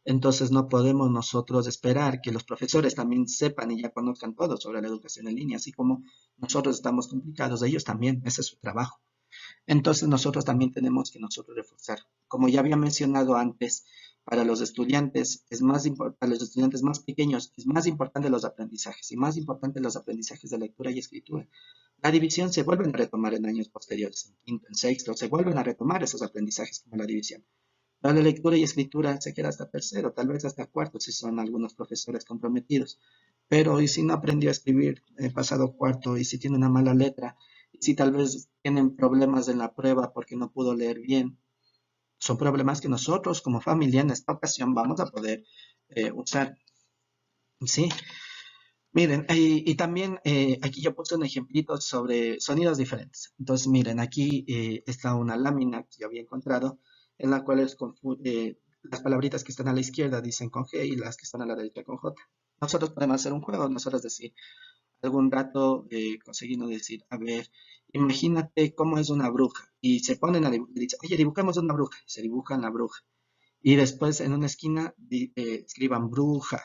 S1: Entonces no podemos nosotros esperar que los profesores también sepan y ya conozcan todo sobre la educación en línea, así como nosotros estamos complicados, ellos también, ese es su trabajo. Entonces nosotros también tenemos que nosotros reforzar. Como ya había mencionado antes, para los estudiantes para los estudiantes más pequeños es más importante los aprendizajes y más importante los aprendizajes de lectura y escritura. La división se vuelven a retomar en años posteriores, en quinto, en sexto, se vuelven a retomar esos aprendizajes como la división. La lectura y escritura se queda hasta tercero, tal vez hasta cuarto, si son algunos profesores comprometidos. Pero, ¿y si no aprendió a escribir pasado cuarto? ¿Y si tiene una mala letra? ¿Y si tal vez tienen problemas en la prueba porque no pudo leer bien? Son problemas que nosotros como familia en esta ocasión vamos a poder usar. ¿Sí? Miren, y también aquí yo puse un ejemplito sobre sonidos diferentes. Entonces, miren, aquí está una lámina que yo había encontrado en la cual las palabritas que están a la izquierda dicen con G y las que están a la derecha con J. Nosotros podemos hacer un juego, nosotros decir, algún rato conseguimos decir, a ver, imagínate cómo es una bruja. Y se ponen a dibujar, dicen, oye, dibujemos una bruja. Y se dibujan la bruja. Y después en una esquina escriban bruja.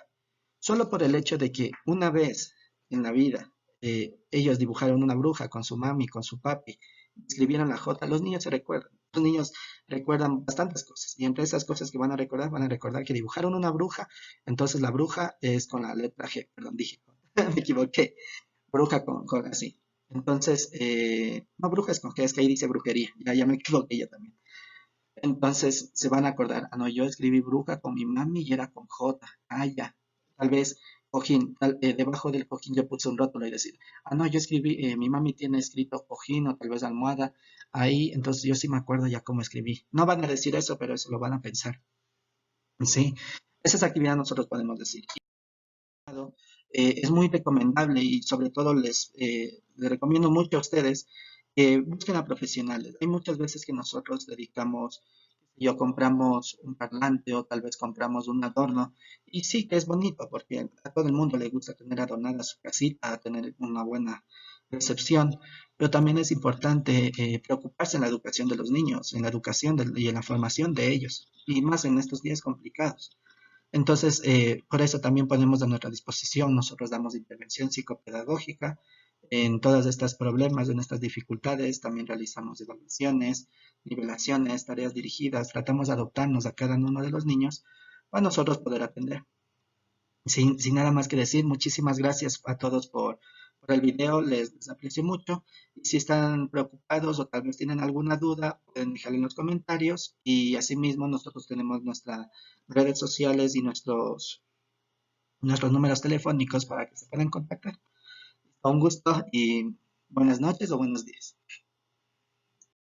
S1: Solo por el hecho de que una vez en la vida ellos dibujaron una bruja con su mami, con su papi, escribieron la J, los niños se recuerdan. Los niños recuerdan bastantes cosas. Y entre esas cosas que van a recordar que dibujaron una bruja. Entonces la bruja es con la letra G, perdón, dije, me equivoqué. Bruja con así. Entonces, no bruja es con G, es que ahí dice brujería. Ya me equivoqué yo también. Entonces se van a acordar, ah, no, yo escribí bruja con mi mami y era con J. Ah, ya. Tal vez cojín, debajo del cojín yo puse un rótulo y decir, ah, no, yo escribí, mi mami tiene escrito cojín o tal vez almohada ahí, entonces yo sí me acuerdo ya cómo escribí. No van a decir eso, pero eso lo van a pensar. Sí, esas actividades nosotros podemos decir. Es muy recomendable y sobre todo les recomiendo mucho a ustedes que busquen a profesionales. Hay muchas veces que nosotros dedicamos yo compramos un parlante o tal vez compramos un adorno. Y sí que es bonito porque a todo el mundo le gusta tener adornada su casita, tener una buena recepción, pero también es importante preocuparse en la educación de los niños, en la educación y en la formación de ellos, y más en estos días complicados. Entonces, por eso también ponemos a nuestra disposición, nosotros damos intervención psicopedagógica en todos estos problemas, en estas dificultades, también realizamos evaluaciones, nivelaciones, tareas dirigidas, tratamos de adoptarnos a cada uno de los niños para nosotros poder atender. Sin nada más que decir, muchísimas gracias a todos por el video, les aprecio mucho. Y si están preocupados o tal vez tienen alguna duda, pueden dejarlo en los comentarios. Y asimismo, nosotros tenemos nuestras redes sociales y nuestros números telefónicos para que se puedan contactar. Un gusto y buenas noches o buenos días.